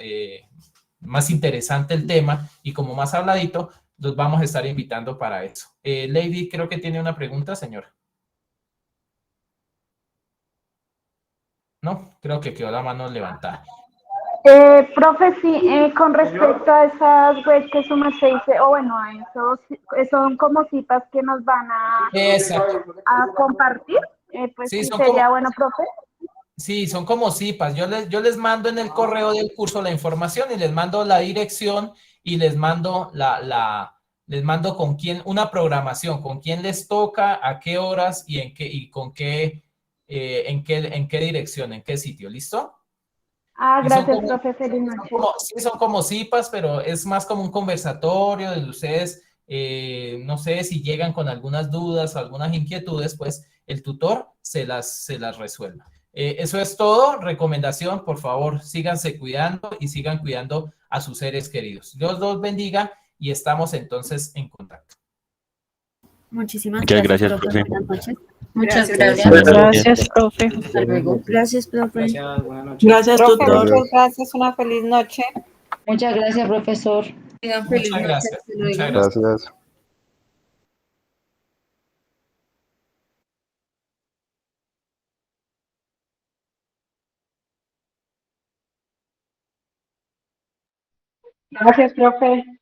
más interesante el tema y como más habladito, los vamos a estar invitando para eso. Lady, creo que tiene una pregunta, señora. No, creo que quedó la mano levantada. Profe, sí, con respecto a esas webs que su merced dice, o bueno, a esos, son como citas que nos van a compartir, pues Sí, sí son sería como, bueno, profe. sí, son como cipas. Yo les mando en el correo del curso la información y les mando la dirección y les mando les mando con quién, una programación, con quién les toca, a qué horas y con qué, en qué dirección, en qué sitio, ¿listo? Ah, Y son gracias, como, profe, feliz noche. sí, son como cipas, pero es más como un conversatorio donde ustedes, no sé si llegan con algunas dudas, algunas inquietudes, pues el tutor se las resuelva. Eso es todo. Recomendación, por favor, síganse cuidando y sigan cuidando a sus seres queridos. Dios los bendiga y estamos entonces en contacto. Muchísimas Muchas gracias, gracias, profe. profe. Buenas noches. Muchas Gracias. gracias. Gracias, profe. Hasta luego. Gracias, profe. Buenas noches. Gracias, Profe, tutor. muchas gracias, una feliz noche. Muchas gracias, profesor. Tengan feliz Muchas noche. gracias. Hasta luego. Muchas gracias. Gracias. Gracias, profe.